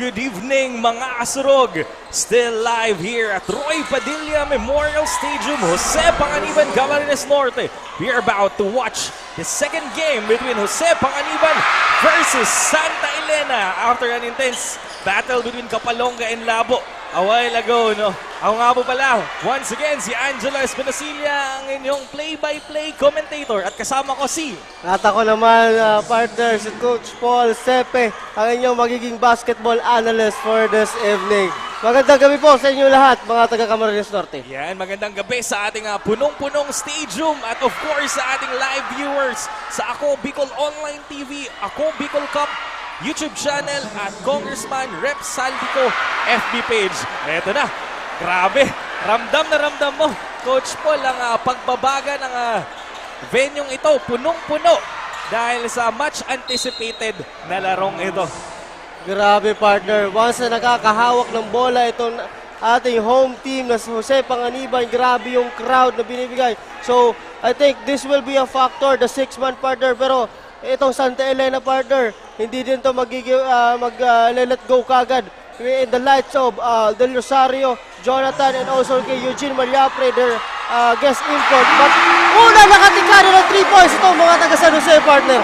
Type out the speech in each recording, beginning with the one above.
Good evening mga kasurog! Still live here at Roy Padilla Memorial Stadium, Jose Panganiban, Camarines Norte. We are about to watch the second game between Jose Panganiban versus Santa Elena after an intense battle between Kapalonga and Labo a while ago, no? Ako nga po pala, once again, si Angelo Espinosilia, ang inyong play-by-play commentator at kasama ko si... At ako naman, partner, si Coach Paul Sepe, ang inyong magiging basketball analyst for this evening. Magandang gabi po sa inyo lahat, mga taga-Camarines Norte. Yan, magandang gabi sa ating punong-punong stadium at of course sa ating live viewers sa Ako Bicol Online TV, Ako Bicol Cup YouTube channel at Congressman Rep Saldico FB page. Eto na, grabe, ramdam na ramdam mo, Coach Paul, ang pagbabaga ng venyong ito, punong-puno dahil sa much anticipated na larong ito. Grabe, partner, once na nakakahawak ng bola itong ating home team na si Jose Panganiban, grabe yung crowd na binibigay. So, I think this will be a factor, the 6-man partner, pero itong Santa Elena partner, hindi din to mag-let go kagad. In the lights of Del Rosario, Jonathan, and also kay Eugene Mariapre, their guest import. But una nakatikada ng 3 points itong mga taga San Jose partner.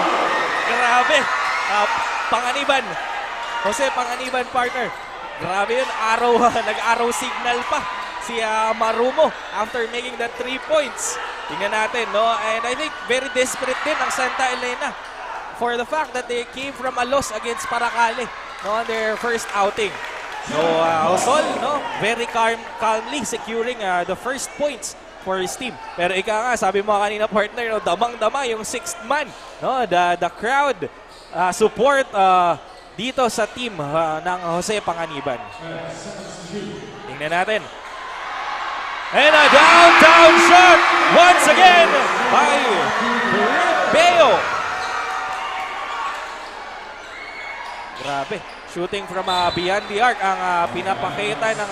Grabe, Panganiban, Jose Panganiban partner. Grabe yun, nag-arrow signal pa si Marumo after making that 3 points. Tingnan natin, no? And I think very desperate din ang Santa Elena for the fact that they came from a loss against Paracale, no, on their first outing. So, Osol, no, very calmly securing the first points for his team. Pero ika nga, sabi mo kanina partner, no, damang-dama yung 6th man, no, the crowd support dito sa team ng Jose Panganiban. Tingnan natin. And a downtown shot once again by Beo. Grabe, shooting from beyond the arc ang pinapakita ng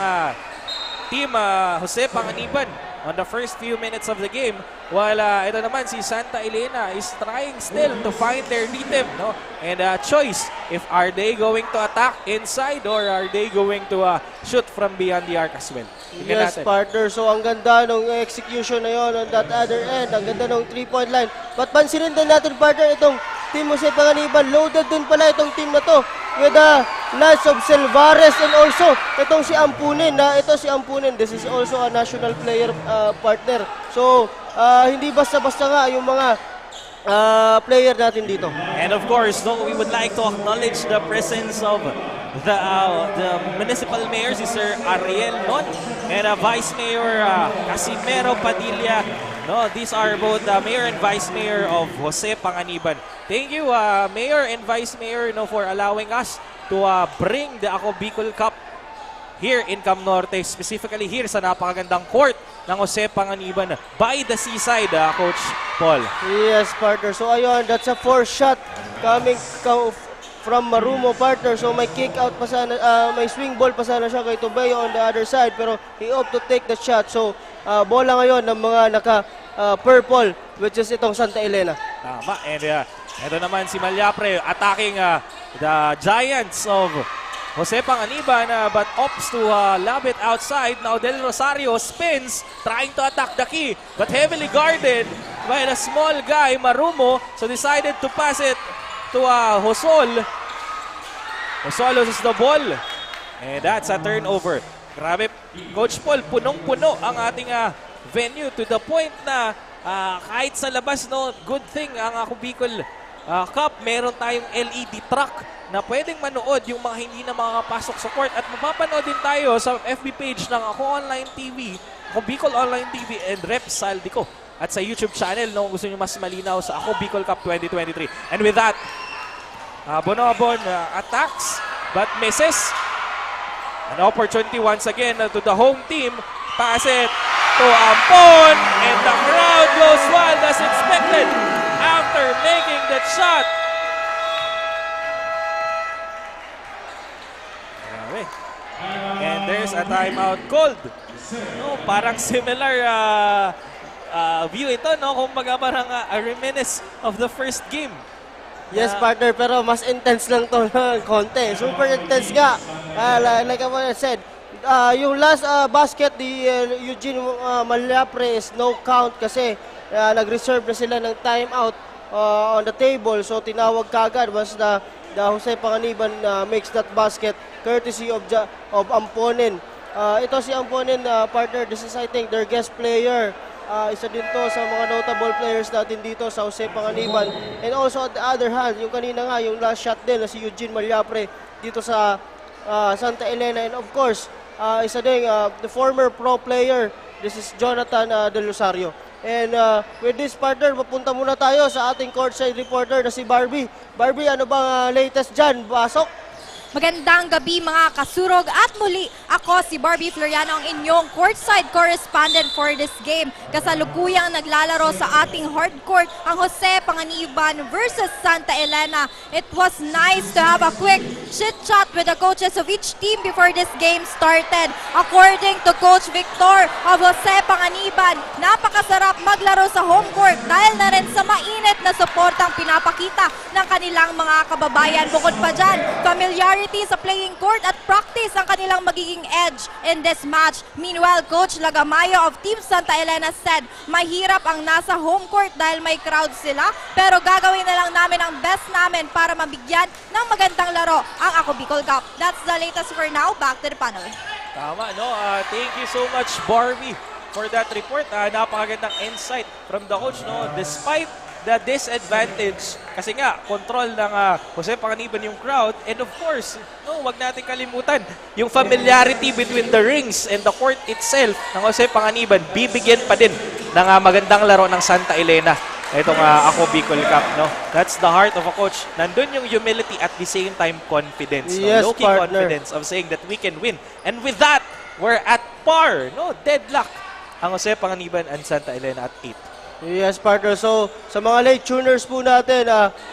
team Jose Panganiban on the first few minutes of the game, while ito naman si Santa Elena is trying still to find their rhythm, no? And choice if are they going to attack inside or are they going to shoot from beyond the arc as well. Yes, partner. So, ang ganda ng execution na yon on that other end. Ang ganda ng 3-point line. But pansinin din natin, partner, itong team Jose Panganiban. Loaded din pala itong team na to with the likes of Silvares and also itong si Ampunin. Ito si Ampunin. This is also a national player partner. So, hindi basta-basta nga yung mga player natin dito. And of course, no, we would like to acknowledge the presence of the municipal mayor, si Sir Ariel Non, and Vice Mayor Casimero Padilla. No, these are both the mayor and vice mayor of Jose Panganiban. Thank you, Mayor and Vice Mayor, no, for allowing us to bring the Ako Bicol Cup here in Cam Norte, specifically here sa napakagandang court ng Jose Panganiban by the seaside, Coach Paul. Yes, partner. So ayun, that's a 4 shot coming from Marumo, partner. So may kick out pa sana, may swing ball pa sana siya kay Tobeo on the other side, pero he opted to take the shot. So bola ngayon ng mga naka-purple, which is itong Santa Elena. Tama. And ito naman si Malyapre attacking the Giants of Jose Panganiban, but opts to lob it outside. Now Del Rosario spins, trying to attack the key, but heavily guarded by the small guy, Marumo. So decided to pass it to Josol. Josol loses the ball. And that's a turnover. Grabe, Coach Paul, punong-puno ang ating venue to the point na kahit sa labas, no, good thing ang Ako Bicol Cup, meron tayong LED truck na pwedeng manood yung mga hindi na makakapasok sa court. At mapapanood din tayo sa FB page ng Ako Online TV, Ako Bicol Online TV and Rep Saldico. At sa YouTube channel, no, gusto nyo mas malinaw sa Ako Bicol Cup 2023. And with that, Bonobon attacks but misses. An opportunity once again to the home team. Pass it to Ampon, and the crowd goes wild as expected after making that shot. there's a timeout called. No, parang similar view ito, no? Kumbaga parang a reminisce of the first game. Yes, partner, pero mas intense lang to ng konti. Super intense nga. Like I said, yung last basket ni Eugene Malyapre is no count kasi nag-reserve na sila ng timeout on the table. So tinawag kagad once the Jose Panganiban makes that basket courtesy of Amponen. Ito si Amponen, partner, this is I think their guest player. Isa din to sa mga notable players natin dito sa Jose Panganiban. And also on the other hand, yung kanina nga, yung last shot din na si Eugene Malyapre dito sa Santa Elena. And of course, isa din the former pro player, this is Jonathan Del Rosario. And with this, partner, papunta muna tayo sa ating courtside reporter na si Barbie. Barbie, ano bang latest dyan? Pasok? Magandang gabi mga kasurog at muli ako si Barbie Floriano ang inyong courtside correspondent for this game. Kasalukuyang naglalaro sa ating hardcourt ang Jose Panganiban versus Santa Elena. It was nice to have a quick chit-chat with the coaches of each team before this game started. According to Coach Victor of Jose Panganiban, napakasarap maglaro sa home court dahil na rin sa mainit na suportang pinapakita ng kanilang mga kababayan. Bukod pa dyan, familiarity sa playing court at practice ang kanilang magiging edge in this match. Meanwhile, Coach Lagamayo of Team Santa Elena said, mahirap ang nasa home court dahil may crowd sila, pero gagawin na lang namin ang best namin para mabigyan ng magandang laro ang Ako Bicol Cup. That's the latest for now. Back to the panel. Tama, no? Thank you so much, Barbie, for that report. Napakagandang insight from the coach, no? Despite the disadvantage, kasi nga, control ng Jose Panganiban yung crowd, and of course, no, wag natin kalimutan, yung familiarity between the rings and the court itself ng Jose Panganiban, bibigyan pa din ng magandang laro ng Santa Elena. Itong Ako Bicol Cup, no? That's the heart of a coach. Nandun yung humility at the same time confidence. No? Yes, Low-key partner. confidence of saying that we can win. And with that, we're at par, no? Deadlock ang Jose Panganiban and Santa Elena at 8. Yes, partner. So, sa mga late tuners po natin,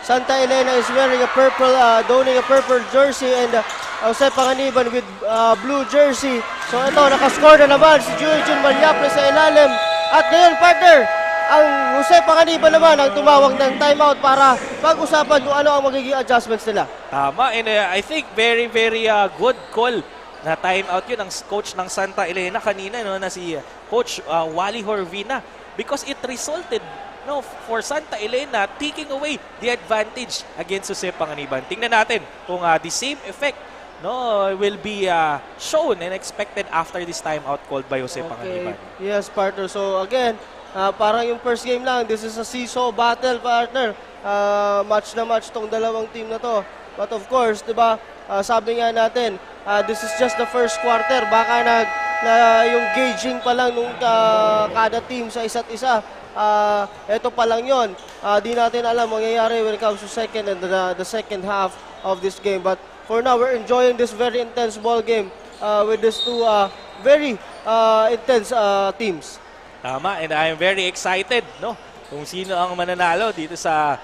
Santa Elena is wearing a purple, donning a purple jersey and Jose Panganiban with blue jersey. So, ito, nakascore na naman si Eugene Malyapre sa ilalim. At ngayon, partner, ang Jose Panganiban naman ang tumawag ng timeout para pag-usapan kung ano ang magiging adjustments nila. Tama, and I think very, very good call na timeout yun ng coach ng Santa Elena kanina, no, na si Coach Wally Horvina. Because it resulted, no, for Santa Elena taking away the advantage against Jose Panganiban. Tingnan natin kung the same effect, no, will be shown and expected after this timeout called by Jose Panganiban. Yes, partner. So again, parang yung first game lang, this is a seesaw battle, partner. Match na match tong dalawang team na to. But of course, 'di ba? Sabi nga natin, this is just the first quarter. Baka yung gauging pa lang nung kada team sa isa't isa. Ito pa lang yon. Di natin alam mangyayari when it comes to second and the second half of this game. But for now, we're enjoying this very intense ball game with these two very intense teams. Tama, and I am very excited, no, kung sino ang mananalo dito sa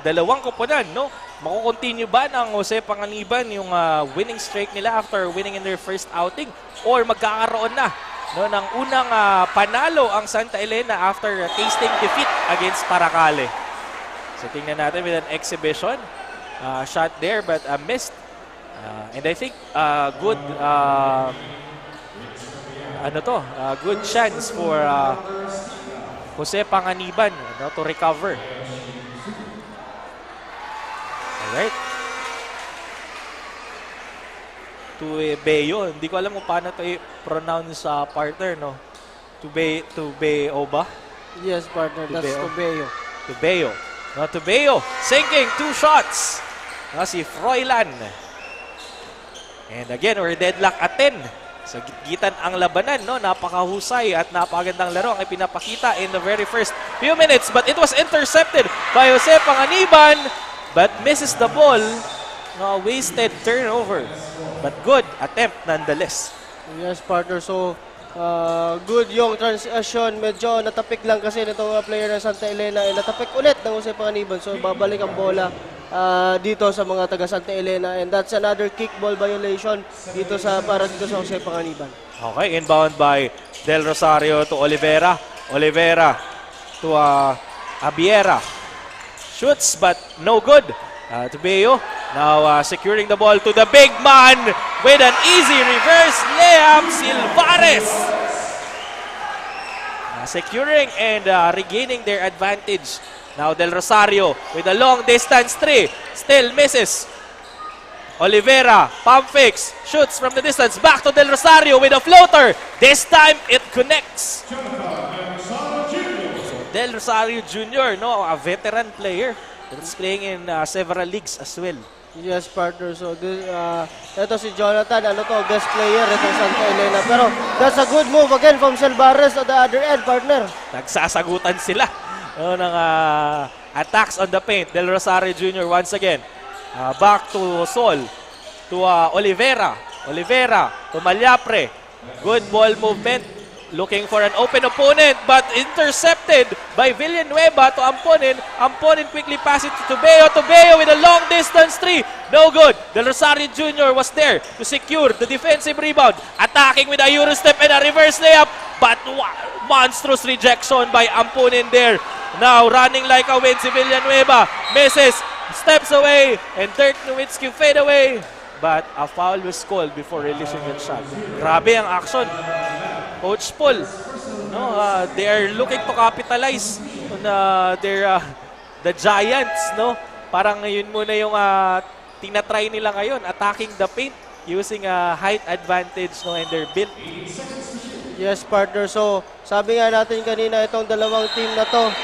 dalawang koponan, no? Makukontinue ba ng Jose Panganiban yung winning streak nila after winning in their first outing? Or magkakaroon na, no, ng unang panalo ang Santa Elena after tasting defeat against Paracale? So tingnan natin with an exhibition shot there but missed. And I think good good chance for Jose Panganiban, no, to recover. Alright. Tubeyo. Hindi ko alam kung paano ito i-pronounce sa partner, no? Tubeo ba? Yes, partner. That's Tubeo. Tubeo. No, Tubeo. Sinking 2 shots. No, si Froilan. And again, we're deadlock at 10. Sa gitgitan ang labanan, no? Napakahusay at napakagandang laro ang ipinapakita in the very first few minutes. But it was intercepted by Jose Panganiban. But misses the ball. No, wasted turnover. But good attempt nonetheless. Yes, partner. So, good yung transition. Medyo natapik lang kasi nitong player ng Santa Elena. Natapik ulit ng Jose Panganiban. So, babalik ang bola dito sa mga taga Santa Elena, and that's another kickball violation dito para dito sa Jose Panganiban. Okay, inbound by Del Rosario to Olivera. Olivera to Abiera. Shoots but no good. To Beo. Now securing the ball to the big man with an easy reverse layup, Silvares. Securing and regaining their advantage. Now Del Rosario with a long distance three. Still misses. Olivera, pump fakes, shoots from the distance. Back to Del Rosario with a floater. This time it connects. So Del Rosario Jr., no, a veteran player that's playing in several leagues as well. Yes, partner. So, ito si Jonathan, guest player ito Santa Elena. Pero, that's a good move again from Silvares at the other end, partner. Nagsasagutan sila ng attacks on the paint. Del Rosario Jr. once again. Back to Sol. To Olivera. Olivera to Malyapre. Good ball movement. Looking for an open opponent but intercepted by Villanueva to Amponin. Amponin quickly passes to Tubeo. Tubeo with a long distance three. No good. Del Rosario Jr. was there to secure the defensive rebound. Attacking with a Eurostep and a reverse layup. But monstrous rejection by Amponin there. Now running like a wind si Villanueva. Misses. Steps away. And Dirk Nowitzki fade away. But a foul was called before releasing the shot. Grabe ang action. Coach Paul, no, they are looking to capitalize on the Giants, no? Parang yun muna yung tinatry nila ngayon, attacking the paint using a height advantage, no, and their build. Yes, partner. So, sabi nga natin kanina, itong dalawang team na to,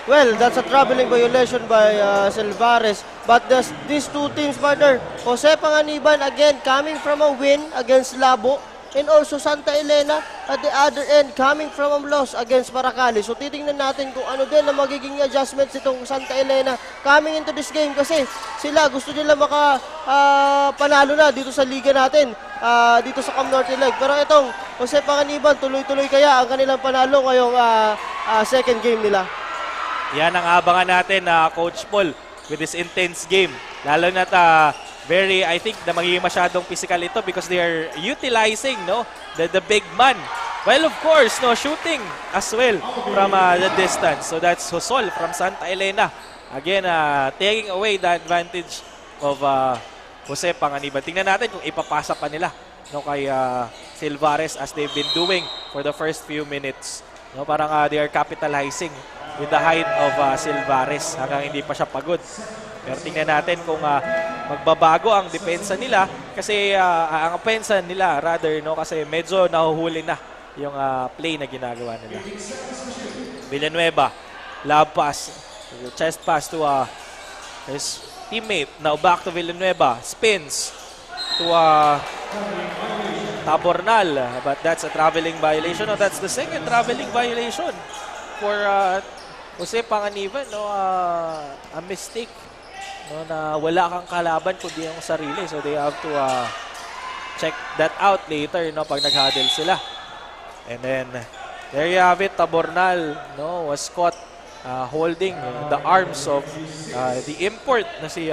well, that's a traveling violation by Silvares. But these two teams, partner, Jose Panganiban, again, coming from a win against Labo, and also Santa Elena at the other end coming from a loss against Paracali. So titingnan natin kung ano din ang magiging adjustments itong Santa Elena coming into this game kasi sila gusto nila panalo na dito sa liga natin, dito sa Cam Norte Leg. Pero itong Jose Panganiban, tuloy-tuloy kaya ang kanilang panalo ngayong second game nila. Yan ang abangan natin, Coach Paul, with this intense game. Lalo na I think na magiging masyadong physical ito because they are utilizing, no, the big man. Well, of course, no, shooting as well from the distance. So that's Josol from Santa Elena. Again, taking away the advantage of Jose Panganiban. Tingnan natin kung ipapasa pa nila, no, kay Silvares as they've been doing for the first few minutes. No, parang they are capitalizing with the height of Silvares hanggang hindi pa siya pagod. Pero tingnan natin kung magbabago ang depensa nila kasi ang opensa nila rather, no, kasi medyo nahuhuli na yung play na ginagawa nila. Villanueva, lob pass, chest pass to his teammate. Now back to Villanueva, spins to Tabornal, but that's a traveling violation. No, that's the second traveling violation for Jose Panganiban, no, a mistake. No, na wala kang kalaban kundi yung sarili. So they have to check that out later, no, pag nag-huddle sila. And then there you have it, Tabornal, no, was caught holding the arms of the import na si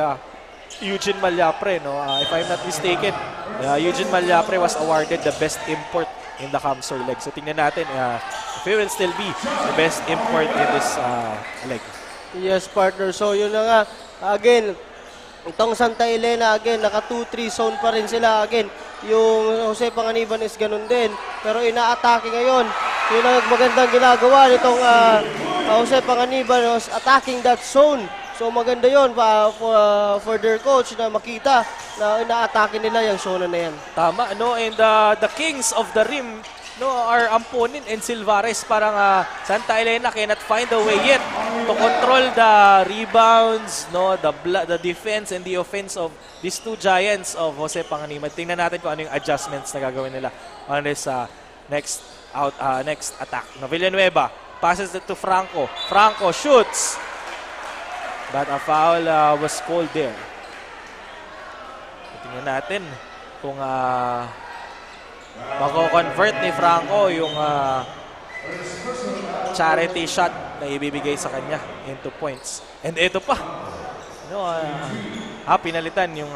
Eugene Malyapre, no. If I'm not mistaken, Eugene Malyapre was awarded the best import in the Camsor leg. So tingnan natin if he will still be the best import in this leg. Yes, partner. So yun na nga. Again, itong Santa Elena, again, naka 2-3 zone pa rin sila. Again, yung Jose Panganiban is ganun din. Pero ina-atake ngayon. Yun ang magandang ginagawa nitong Jose Panganiban was attacking that zone. So maganda yun for their coach na makita na ina-atake nila yung zone na yan. Tama, no? And the Kings of the Rim, no, are Amponin and Silvares. Parang Santa Elena cannot find a way yet to control the rebounds, no, the defense and the offense of these two giants of Jose Panganiban. Tingnan natin kung ano yung adjustments na gagawin nila on this next attack. No, Villanueva passes it to Franco. Franco shoots, but a foul was called there. Tingnan natin kung mako-convert ni Franco yung charity shot na ibibigay sa kanya into points. And ito pa. No, pinalitan yung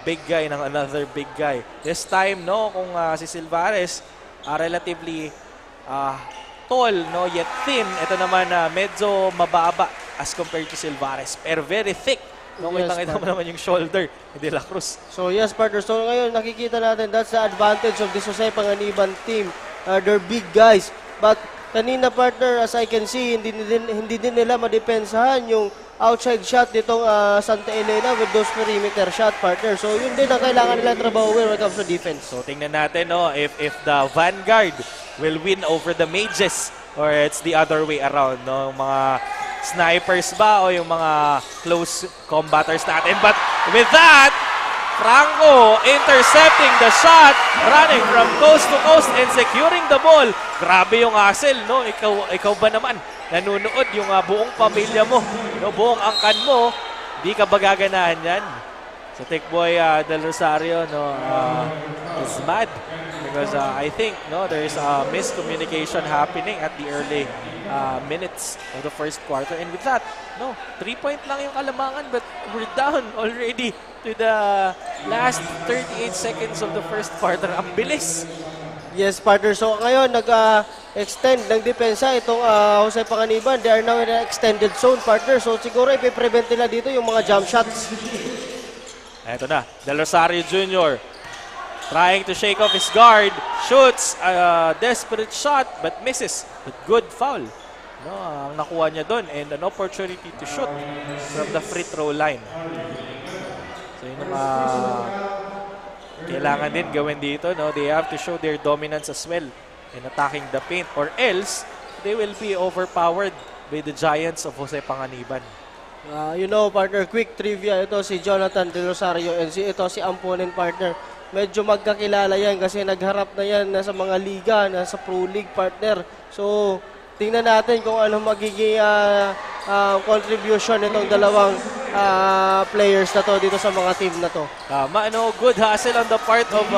big guy ng another big guy. This time, no, kung si Silvares relatively tall, no, yet thin, ito naman medyo mababa as compared to Silvares, pero very thick. No, Yes, kita mo naman yung shoulder ni De La Cruz. So yes, partner. So ngayon nakikita natin that's the advantage of this Jose Panganiban team. They're big guys. But kanina, partner, as I can see, hindi din nila madepensahan yung outside shot nitong Santa Elena with those perimeter shot, partner. So yun din ang kailangan nila trabaho when it comes to defense. So tingnan natin, no, if the Vanguard will win over the Mages or it's the other way around, no, mga snipers ba o yung mga close combaters natin. But with that, Franco intercepting the shot, running from coast to coast and securing the ball. Grabe yung hustle, no? Ikaw ba naman nanunood yung buong pamilya mo, no? Buong angkan mo, di ka ba gaganahan yan? So Tikboy Del Rosario, no, is mad because I think, no, there is a miscommunication happening at the early minutes of the first quarter, and with that, no, 3-point lang yung kalamangan, but we're down already to the last 38 seconds of the first quarter. Ang bilis. Yes, partner. So ngayon nag-extend ng depensa itong Jose Panganiban. They are now in an extended zone, partner. So siguro ipiprevent nila dito yung mga jump shots. Eto na, Del Rosario Jr. trying to shake off his guard, shoots a desperate shot but misses. But good foul. No, ang nakuha niya doon and an opportunity to shoot from the free throw line. So yun ang kailangan din gawin dito, no? They have to show their dominance as well in attacking the paint, or else they will be overpowered by the Giants of Jose Panganiban. You know, partner, quick trivia. Ito si Jonathan De Rosario and ito si opponent, partner. Medyo magkakilala yan kasi nagharap na yan sa mga liga, nasa Pro League, partner. So, tingnan natin kung ano magiging contribution nitong dalawang players na to dito sa mga team na to. Tama, no, good hustle on the part of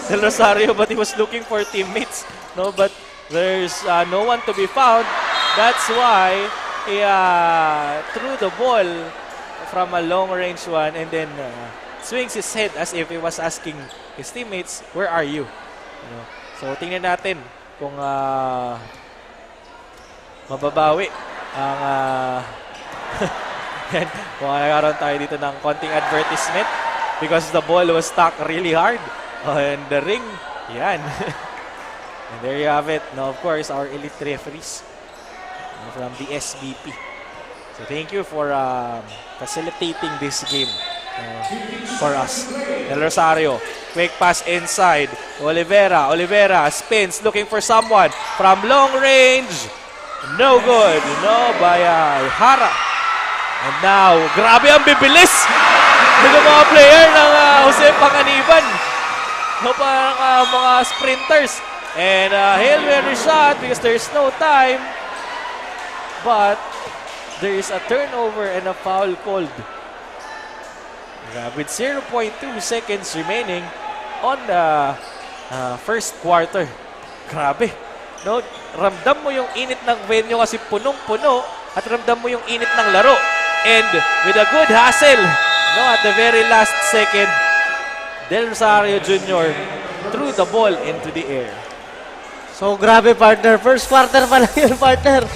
Del Rosario, but he was looking for teammates, no, but there's no one to be found. That's why he threw the ball from a long range one and then swings his head as if he was asking his teammates, where are you? You know? So tingnan natin kung mababawi ang yan, kung nagkaroon tayo dito ng konting advertisement because the ball was stuck really hard on the ring. Yan. And there you have it. Now, of course, our elite referees from the SBP. So thank you for facilitating this game for us. Del Rosario, quick pass inside. Olivera spins, looking for someone from long range. No good. No, by Hara. And now, grabe ang bibilis ng mga player ng Jose Panganiban. No, parang mga sprinters. And Hail Mary shot because there's no time. But there is a turnover and a foul called. With 0.2 seconds remaining on the first quarter. Grabe. No, ramdam mo yung init ng venue kasi punong-puno at ramdam mo yung init ng laro. And with a good hustle, no, at the very last second, Del Rosario Jr. threw the ball into the air. So grabe, partner. First quarter pa lang yun, partner.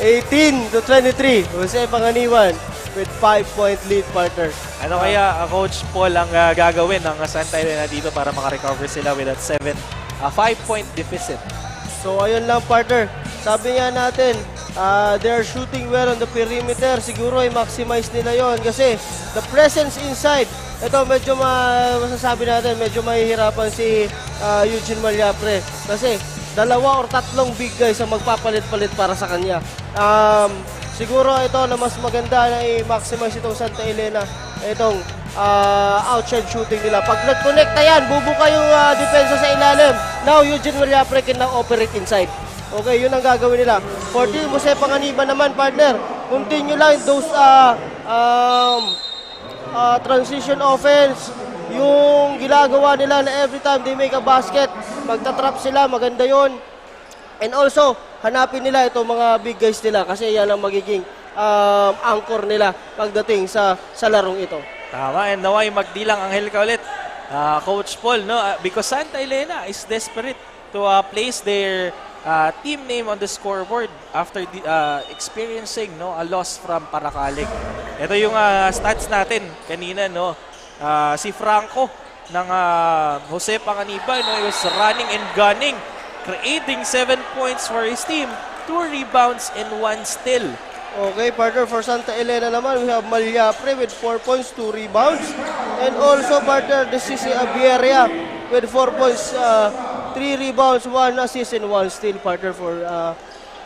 18-23. Jose Panganiban with 5-point lead, partner. Ano kaya Coach Paul ang gagawin ng Santa Elena dito para makarecover sila with that 5-point deficit? So ayun lang, partner. Sabi nga natin, they are shooting well on the perimeter. Siguro ay maximize nila yon kasi the presence inside. Ito medyo masasabi natin, medyo mahihirapan si Eugene Malyapre kasi 2 or 3 big guys ang magpapalit-palit para sa kanya. Siguro ito na mas maganda na i-maximize itong Santa Elena, itong outside shooting nila. Pag nag-connect na yan, bubuka yung depensa sa ilalim. Now, Eugene Malyapre can now operate inside. Okay, yun ang gagawin nila. For Team Jose Panganiban naman, partner, continue lang those transition offense. Yung ginagawa nila na every time they make a basket, magtatrap sila, maganda yon. And also, hanapin nila itong mga big guys nila kasi yan ang magiging anchor nila pagdating sa larong ito. Tama, and naway magdilang Angel ka ulit. Coach Paul, no? Because Santa Elena is desperate to place their team name on the scoreboard after experiencing a loss from Paracalic. Ito yung stats natin kanina, no? Si Franco ng Jose Panganiban, no? He was running and gunning, creating 7 points for his team, 2 rebounds and 1 steal. Okay, partner, for Santa Elena naman, we have Malyapre with 4 points, 2 rebounds. And also, partner, this is Abieria with 4 points, 3 rebounds, 1 assist, and 1 steal, partner,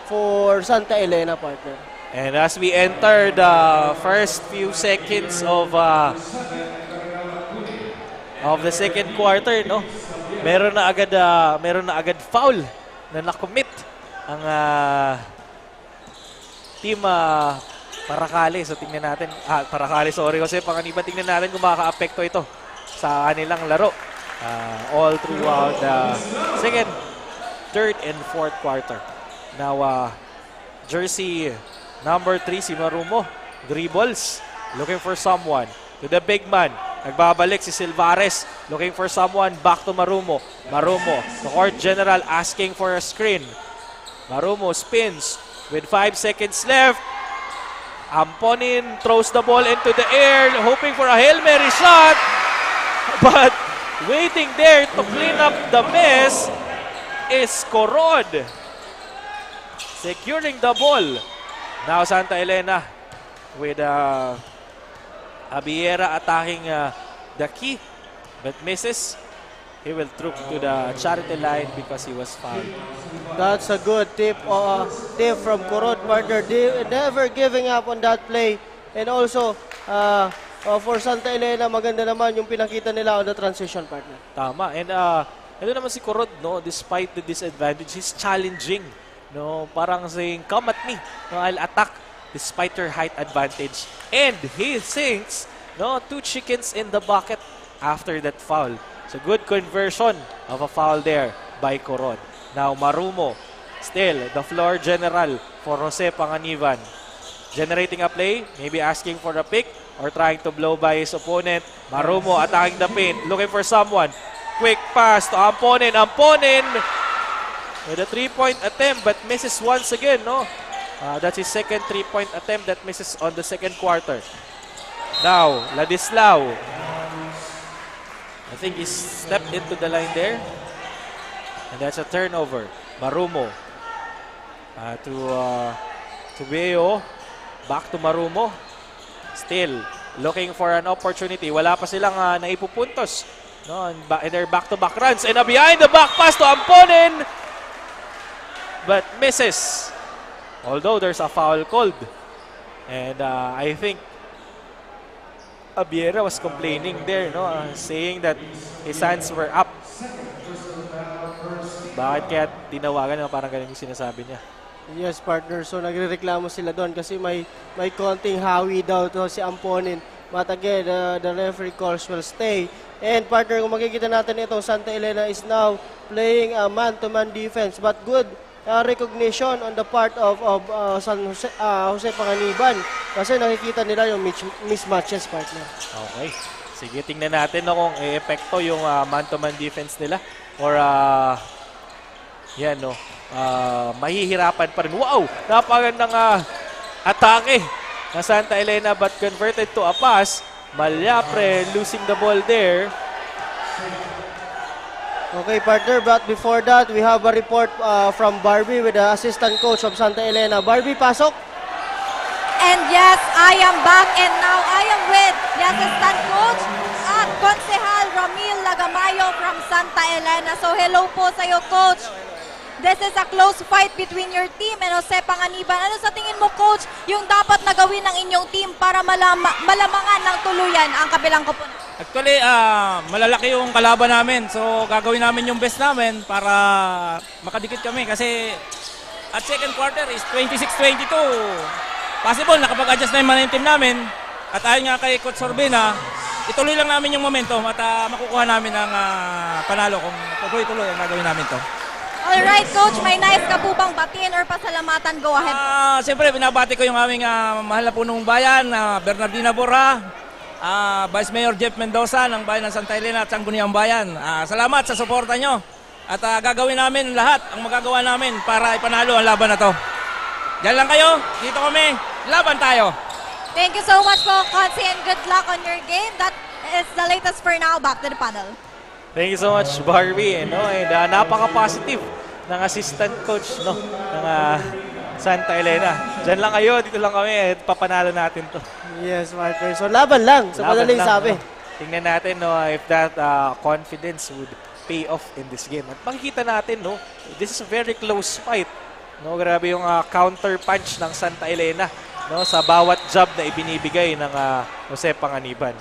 for Santa Elena, partner. And as we enter the first few seconds of the second quarter, no, meron na agad foul na nakomit ang team Paracali. So tingnan natin, Paracali, sorry, Jose Panganiban, tingnan natin kung makaka-apekto ito sa kanilang laro all throughout the second, third, and fourth quarter. Now, jersey number 3, si Marumo, dribbles, looking for someone, to the big man, nagbabalik si Silvares, looking for someone, back to Marumo. Marumo, the court general asking for a screen. Marumo spins with 5 seconds left. Amponin throws the ball into the air, hoping for a Hail Mary shot, but waiting there to clean up the mess is Corod, securing the ball. Now Santa Elena with Abiera attacking the key, but misses. He will throw to the charity line because he was fouled. That's a good tip from Corod, partner. Never giving up on that play. And also, for Santa Elena, maganda naman yung pinakita nila on the transition, partner. Tama. And ito naman si Corod, no, despite the disadvantage, he's challenging. No, parang saying, come at me. No, I'll attack despite your height advantage. And he sinks, no, 2 chickens in the bucket after that foul. So good conversion of a foul there by Corod. Now Marumo, still the floor general for Jose Panganiban. Generating a play, maybe asking for a pick or trying to blow by his opponent. Marumo attacking the paint, looking for someone. Quick pass to Amponin. Amponin with a 3-point attempt but misses once again, no? That's his second 3-point attempt that misses on the second quarter. Now, Ladislao. I think he stepped into the line there. And that's a turnover. Marumo to Beo. Back to Marumo. Still looking for an opportunity. Wala pa silang naipupuntos. No, in their back-to-back runs. And a behind-the-back pass to Amponin. But misses. Although there's a foul called. And I think Abiera was complaining there, no? Saying that his hands were up. Bakit kaya tinawagan? Parang ganun yung sinasabi niya. Yes, partner. So nagrereklamo sila doon kasi may konting hawi daw to si Amponin. But again, the referee calls will stay. And partner, kung makikita natin itong Santa Elena is now playing a man-to-man defense. But good recognition on the part of San Jose Panganiban kasi nakikita nila yung mismatches, partner. Okay. Sige, tingnan natin kung e-epekto yung man-to-man defense nila or yan, no, mahihirapan pa rin. Wow! Napagandang atake na Santa Elena but converted to a pass. Malyapre losing the ball there. Okay, partner, but before that, we have a report from Barbie with the assistant coach of Santa Elena. Barbie, pasok. And yes, I am back and now I am with the assistant coach at Konsehal Ramil Lagamayo from Santa Elena. So hello po sa iyo, coach. This is a close fight between your team and Jose Panganiban. Ano sa tingin mo, coach, yung dapat na gawin ng inyong team para malamangan ng tuluyan ang kabilang koponan? Actually, malalaki yung kalaban namin. So, gagawin namin yung best namin para makadikit kami. Kasi at second quarter is 26-22. Possible, nakapag-adjust na yung team namin. At ayon nga kay Coach Sorbina, ituloy lang namin yung momentum at makukuha namin ang panalo kung tuloy-tuloy ang gagawin namin to. Alright, Coach, may nice ka po bang batiin or pasalamatan? Go ahead. Siyempre, binabati ko yung aming mahal na punong bayan, Bernardina Borja, Vice Mayor Jeff Mendoza ng bayan ng Santa Elena at Sangguniang Bayan. Salamat sa suporta nyo. At gagawin namin lahat ang magagawa namin para ipanalo ang laban na to. Diyan lang kayo, dito kami, laban tayo. Thank you so much po, Consi, and good luck on your game. That is the latest for now. Back to the panel. Thank you so much, Barbie. And napaka-positive ng assistant coach ng Santa Elena. Diyan lang kayo, dito lang kami, at papanalo natin to. Yes, partner. So, laban lang. Sa madaling sabi. Tingnan natin if that confidence would pay off in this game. At makikita natin, this is a very close fight. Grabe yung counter punch ng Santa Elena sa bawat jab na ibinibigay ng Jose Panganiban.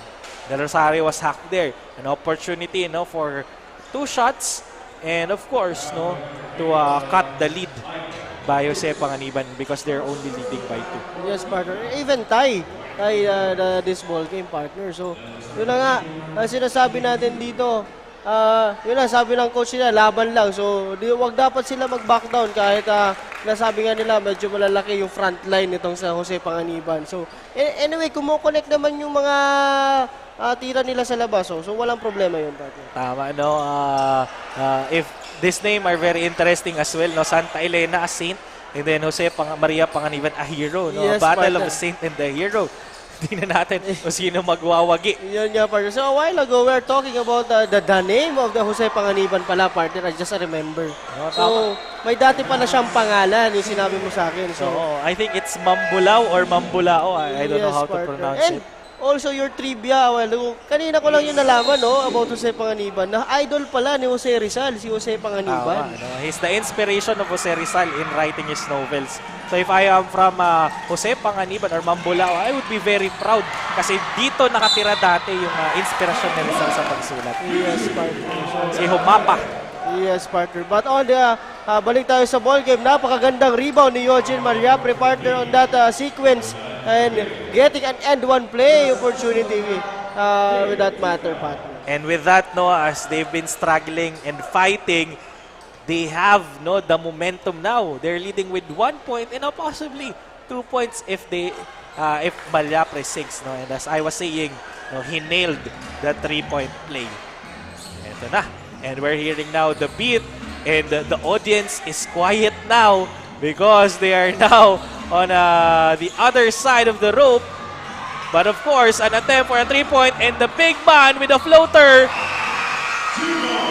Del Rosario was hacked there. An opportunity for 2 shots and of course to cut the lead by Jose Panganiban because they're only leading by 2. Yes, partner. Even tie this ball game, partner. So, yun na nga, ang sinasabi natin dito, yun na, sabi ng coach nila, laban lang. So, wag dapat sila mag-back down kahit nasabi nga nila, medyo malalaki yung front line nitong sa Jose Panganiban. So, anyway, kumukonect naman yung mga tira nila sa labas. So, walang problema yun, partner. Tama, if this name are very interesting as well, Santa Elena, a saint, and then Maria Panganiban, a hero. Yes, Battle partner. of the saint and the hero. Tingnan natin kung sino magwawagi. Yun nga, partner. So, a while ago, we're talking about the name of the Jose Panganiban pala, partner. I just remember. So, may dati pala siyang pangalan, yung sinabi mo sa akin. So, I think it's Mambulao or Mambulao. I don't know how to partner. pronounce And it. also, your trivia, kanina ko lang yung nalaman, about Jose Panganiban, na idol pala ni Jose Rizal, si Jose Panganiban. He's the inspiration of Jose Rizal in writing his novels. So if I am from Jose Panganiban or Mambulao, I would be very proud kasi dito nakatira dati yung inspirasyon ni Rizal sa pagsulat. Yes, partner. Si Humapa. Yes, partner. But on the, balik tayo sa ball game, napakagandang rebound ni Eugene Mariapre, partner, on that sequence and getting an end-one play opportunity with that matter, partner. And with that, as they've been struggling and fighting, they have the momentum now. They're leading with 1 point and possibly 2 points if Mariapre sinks. And as I was saying, he nailed the 3-point play. Ito na. And we're hearing now the beat, and the audience is quiet now because they are now on the other side of the rope. But of course, an attempt for a 3-point, and the big man with a floater.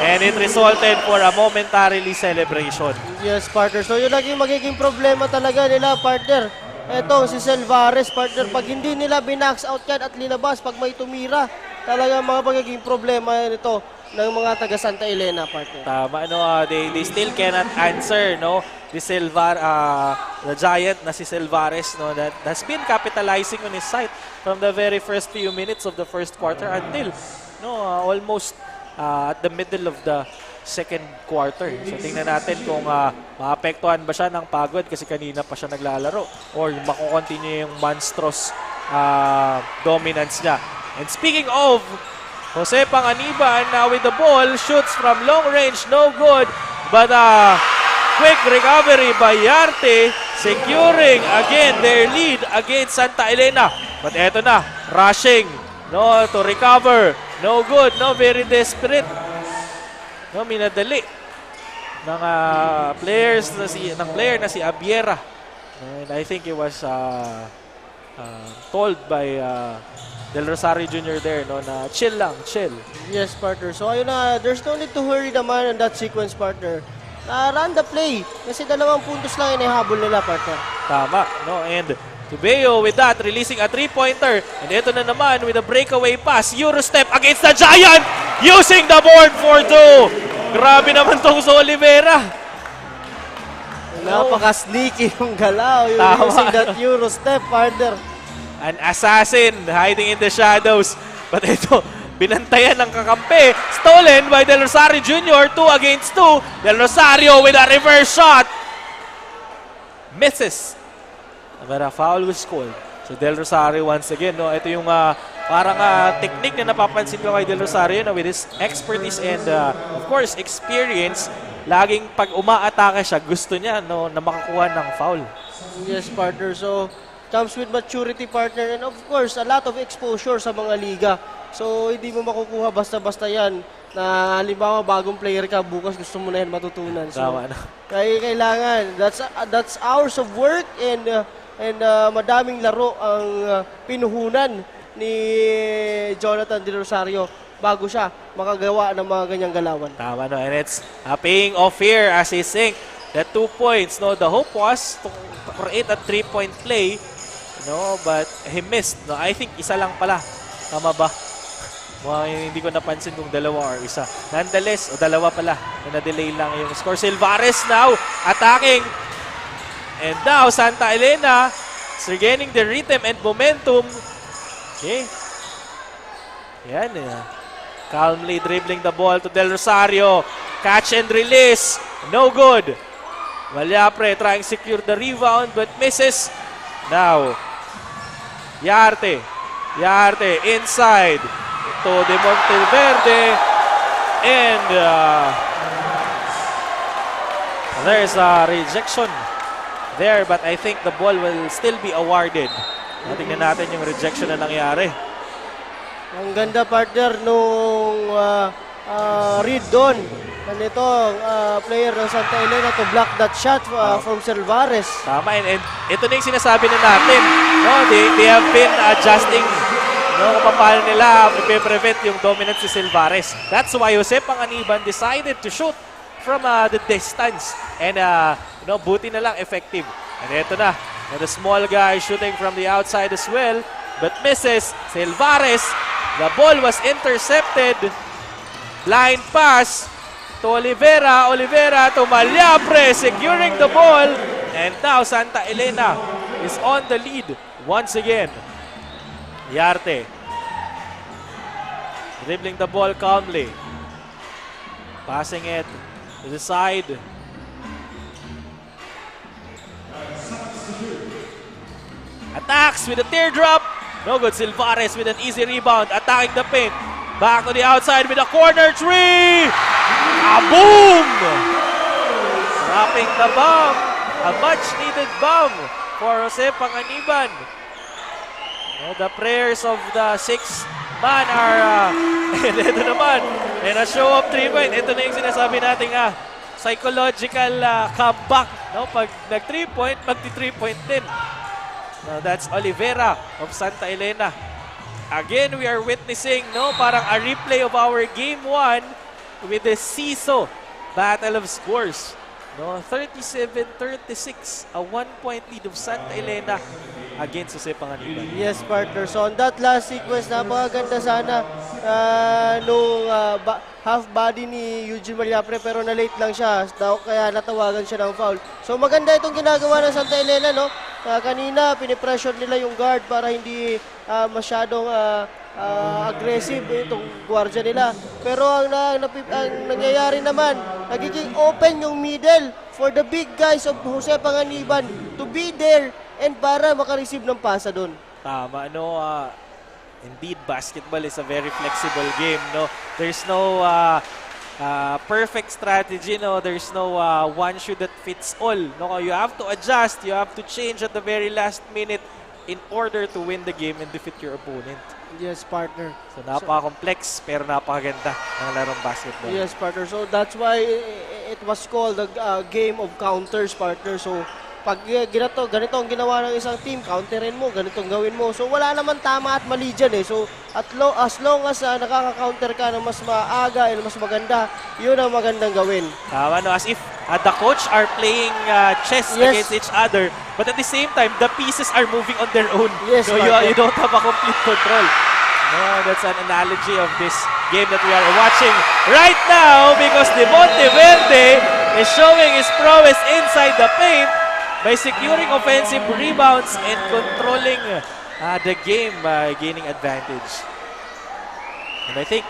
And it resulted for a momentarily celebration. Yes, partner. So yun naging magiging problema talaga nila, partner. Eto, si Selvares, partner. Pag hindi nila binax out yan at linabas, pag may tumira, talaga mga magiging problema nito ng mga taga Santa Elena, partner. Tama, they still cannot answer, the the giant na si Selvares, that has been capitalizing on his side from the very first few minutes of the first quarter until, almost at the middle of the second quarter. So tingnan natin kung maapektuhan ba siya ng pagod kasi kanina pa siya naglalaro or makukontinue yung monstrous dominance niya. And speaking of Jose Panganiban, now with the ball, shoots from long range, no good. But quick recovery by Yarte, securing again their lead against Santa Elena. But eto na, rushing, to recover. No good, very desperate. Minadali ng player na si Abiera. And I think it was told by Del Rosario Jr. there, na chill lang, chill. Yes, partner. So ayun na, there's no need to hurry naman on that sequence, partner. Run the play. Kasi 2 puntos lang inihabol nila, partner. Tama, and Tubeo with that, releasing a 3-pointer. And ito na naman with a breakaway pass. Eurostep against the Giant, using the board for 2. Grabe naman tong sa Oliveira. Napaka-sneaky yung galaw. Using that Eurostep, partner. An assassin hiding in the shadows. But ito, binantayan ng kakampi. Stolen by Del Rosario Jr. 2 against 2. Del Rosario with a reverse shot. Misses. But a foul was called. So Del Rosario once again, ito yung parang technique na napapansin ko kay Del Rosario with his expertise and of course experience. laging pag umaatake siya, gusto niya no, na makakuha ng foul. Yes, partner. So, comes with maturity, partner, and of course, a lot of exposure sa mga liga. So, hindi mo makukuha basta-basta yan na halimbawa bagong player ka, bukas gusto mo na yan matutunan. So, Tama na. kaya kailangan, that's hours of work and madaming laro ang pinuhunan ni Jonathan De Rosario bago siya makagawa ng mga ganyang galawan. Tama no, and it's paying off here as he sink the 2 points. No, the hope was to create a 3-point play, no, but he missed. No, I think isa lang pala. Tama ba? Hindi ko napansin kung dalawa or isa. Nonetheless, dalawa pala. Na-delay lang yung score. Silvares now attacking. And now, Santa Elena is regaining the rhythm and momentum. Okay. Yan. Calmly dribbling the ball to Del Rosario. Catch and release. No good. Malyapre trying to secure the rebound but misses. Now, Yarte. Yarte inside to De Monteverde. And there's a rejection there, but I think the ball will still be awarded. Tingnan natin yung rejection na nangyari. Ang ganda, partner, nung read doon nitong player ng Santa Elena to block that shot from Silvares. Tama, and ito na yung sinasabi na natin. No, they have been adjusting kung paano nila i-prevent yung dominance si Silvares. That's why Jose Panganiban decided to shoot from the distance. And buti na lang effective. And ito na. And the small guy shooting from the outside as well. But misses. Silvares. The ball was intercepted. Blind pass to Olivera. Olivera to Malyapre securing the ball. And now Santa Elena is on the lead once again. Yarte. Dribbling the ball calmly. Passing it to the side. Attacks with a teardrop. No good. Silvares with an easy rebound. Attacking the paint. Back to the outside with a corner three. Boom! Dropping the bomb. A much needed bomb for Jose Panganiban. The prayers of the 6-man are and ito naman. And a show of 3-point. Ito na yung sinasabi natin psychological comeback. No? Pag nag-3-point, magti-3-point din. Now that's Olivera of Santa Elena. Again, we are witnessing parang a replay of our game 1 with the CISO Battle of Scores. 37-36, a 1-point lead of Santa Elena against Jose Panganiban. Yes, partner. So on that last sequence, napakaganda sana nung half body ni Eugene Malyapre pero na-late lang siya. Kaya natawagan siya ng foul. So maganda itong ginagawa ng Santa Elena, no? Kanina, pinipressure nila yung guard para hindi masyadong aggressive itong gwardiya nila. Pero ang nangyayari naman, nagiging open yung middle for the big guys of Jose Panganiban to be there and para makareceive ng pasa doon. Tama, indeed, basketball is a very flexible game, no? There's no perfect strategy, no? There's no one shoe that fits all. No? You have to adjust, you have to change at the very last minute in order to win the game and defeat your opponent. Yes, partner. So, napaka-complex pero napakaganda ng larong basketball. Yes, partner. So, that's why it was called the game of counters, partner. So, pag ganito ang ginawa ng isang team, counterin mo, ganitong gawin mo. So, wala naman tama at mali dyan. So, as long as nakaka-counter ka na mas maaga and mas maganda, yun ang magandang gawin. Tama, no? As if the coach are playing chess against each other, but at the same time, the pieces are moving on their own. Yes, so, you don't have a complete control. No, that's an analogy of this game that we are watching right now because De Monteverde is showing his prowess inside the paint by securing offensive rebounds and controlling the game, gaining advantage. And I think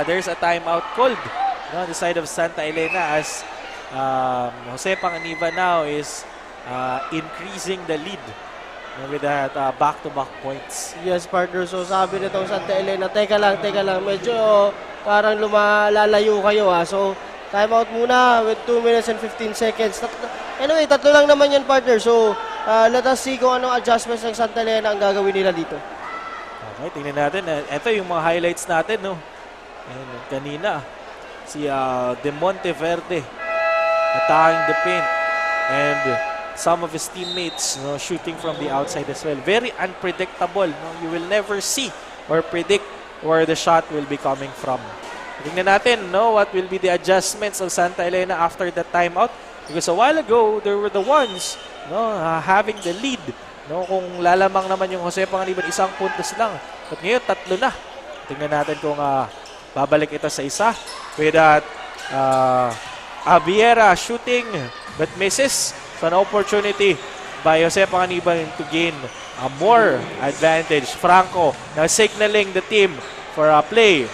there's a timeout called on the side of Santa Elena as Jose Panganiban now is increasing the lead with that back-to-back points. Yes, partner. So, sabi nitong Santa Elena, teka lang, medyo parang lalayo kayo. So, Timeout muna with 2 minutes and 15 seconds. Anyway, tatlo lang naman yan, partner. So, let us see kung anong adjustments ng Santa Elena ang gagawin nila dito. Okay, tingnan natin. Ito yung mga highlights natin, no? Ayan, kanina, si De Monteverde attacking the paint. And some of his teammates, no, shooting from the outside as well. Very unpredictable. No? You will never see or predict where the shot will be coming from. Tingnan natin, no, what will be the adjustments of Santa Elena after the timeout. Because a while ago, they were the ones, no, having the lead. No, kung lalamang naman yung Jose Panganiban, 1 puntos lang. But ngayon, 3 na. Tingnan natin kung babalik ito sa isa. With that, Abiera shooting but misses. So an opportunity by Jose Panganiban to gain a more advantage. Franco now signaling the team for a play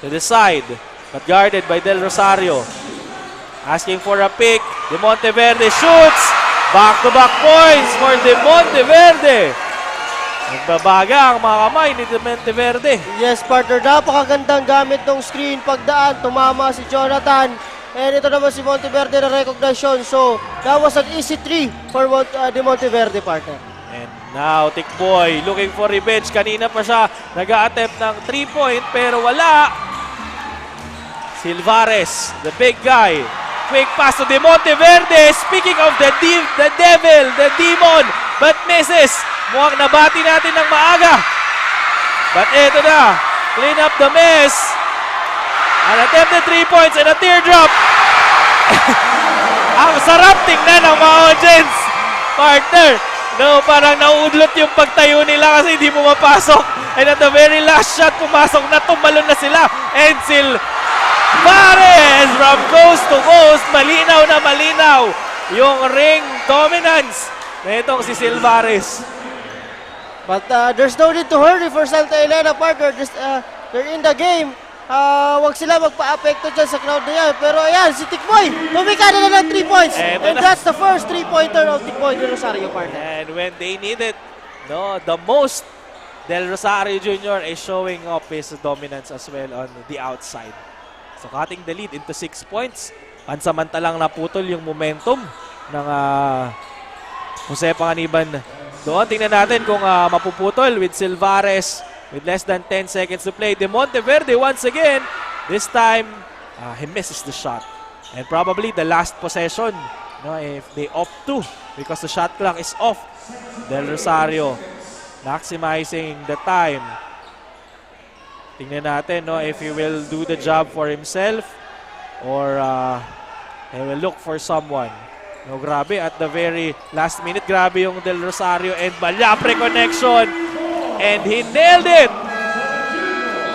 to the side, but guarded by Del Rosario. Asking for a pick. De Monteverde shoots. Back-to-back points for De Monteverde. Nagbabaga ang mga kamay ni De Monteverde. Yes, partner. Napakagandang gamit ng screen. Pagdaan, tumama si Jonathan. And ito naman si Monteverde na recognition. So, that was an easy 3 for De Monteverde, partner. And now, Tikboy looking for revenge. Kanina pa siya nag-a-attempt ng 3-point pero wala. Silvares, the big guy. Quick pass to De Monteverde. Speaking of the devil, the demon, but misses. Mukhang nabati natin ng maaga. But eto na, clean up the mess. An attempted 3 points and a teardrop. Ang sarap tingnan ng mga audience, partner. No, parang nauudlot yung pagtayo nila kasi hindi mo mapasok. And at the very last shot, pumasok na, tumalon na sila. And Silvares from coast to coast. Malinaw na malinaw yung ring dominance na itong si Silvares. But there's no need to hurry for Santa Elena, partner. Just, they're in the game. Wag sila magpa-apekto dyan sa crowd na yan. Pero ayan, si Tikboy, tumika na ng 3 points. And that's the first 3-pointer of Tikboy Del Rosario, partner. And when they need it, no, the most, Del Rosario Jr. is showing up his dominance as well on the outside. So cutting the lead into 6 points. Pansamantalang naputol yung momentum ng Jose Panganiban. Doon, tingnan natin kung mapuputol with Silvares with less than 10 seconds to play. De Monteverde once again. This time, he misses the shot. And probably the last possession, no, if they opt to, because the shot clock is off. Del Rosario maximizing the time. Tingnan natin, no, if he will do the job for himself or he will look for someone. No, grabe, at the very last minute, grabe yung Del Rosario and Malyapre connection. And he nailed it!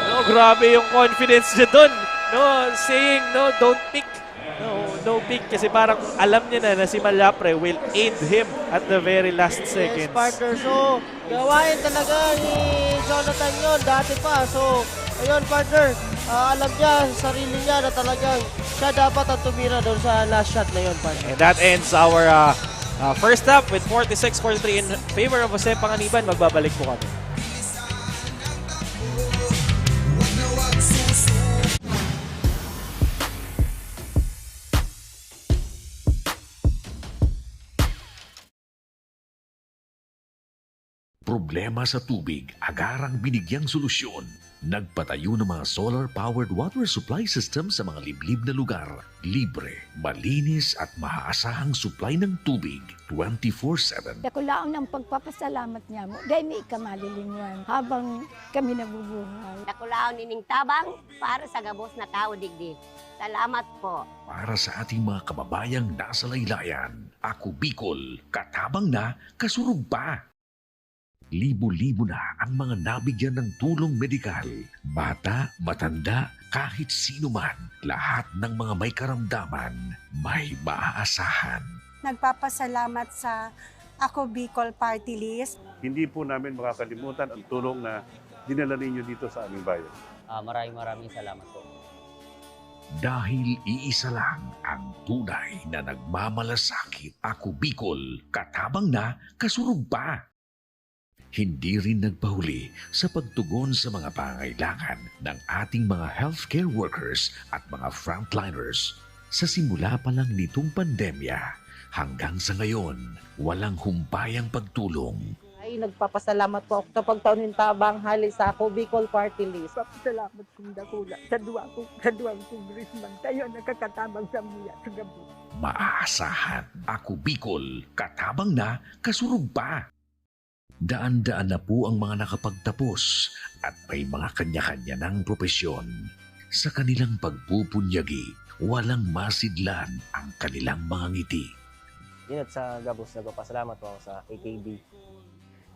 No, grabe yung confidence niya dun. No, saying, no, don't pick. No pick. Kasi parang alam niya na si Malyapre will aid him at the very last seconds. Yes, partner. So, gawain talaga ni Jonathan yun dati pa. So, ayun, partner. Alam niya sa sarili niya na talagang siya dapat ang tumira doon sa last shot na yun, partner. And that ends our first half with 46-43 in favor of Jose Panganiban. Magbabalik po kami. Problema sa tubig, agarang binigyang solusyon. Nagpatayo ng mga solar-powered water supply system sa mga liblib na lugar. Libre, malinis at maaasahang supply ng tubig 24/7. Dako laang ng pagpapasalamat niya mo. Dahil may ikamalilinwan habang kami nabubuhay. Nakulaon ining tabang para sa gabos na tao digdi. Salamat po. Para sa ating mga kababayang nasa laylayan, Ako Bicol, katabang na, kasurug pa. Libo-libo na ang mga nabigyan ng tulong medikal. Bata, matanda, kahit sino man, lahat ng mga may karamdaman, may maaasahan. Nagpapasalamat sa Ako Bicol Party List. Hindi po namin makakalimutan ang tulong na dinala ninyo dito sa aming bayan. Maraming salamat po. Dahil iisa lang ang tunay na nagmamalasakit. Ako Bicol, katabang na, kasurug pa. Hindi rin nagpahuli sa pagtugon sa mga pangailangan ng ating mga healthcare workers at mga frontliners. Sa simula pa lang nitong pandemya hanggang sa ngayon, walang humpayang pagtulong. Ay, nagpapasalamat po ako sa pagtaunin tabang hali sa ako Bicol Party List. Salamat kong dakula sa duwang congressman. Kayo nakakatabang sa miya sa gabi. Maaasahan, ako Bicol, katabang na, kasurug pa. Daan-daan na po ang mga nakapagtapos at may mga kanya-kanya ng propesyon. Sa kanilang pagpupunyagi, walang masidlan ang kanilang mga ngiti. Yun at sa Gabos, nagpapasalamat po ako sa AKB.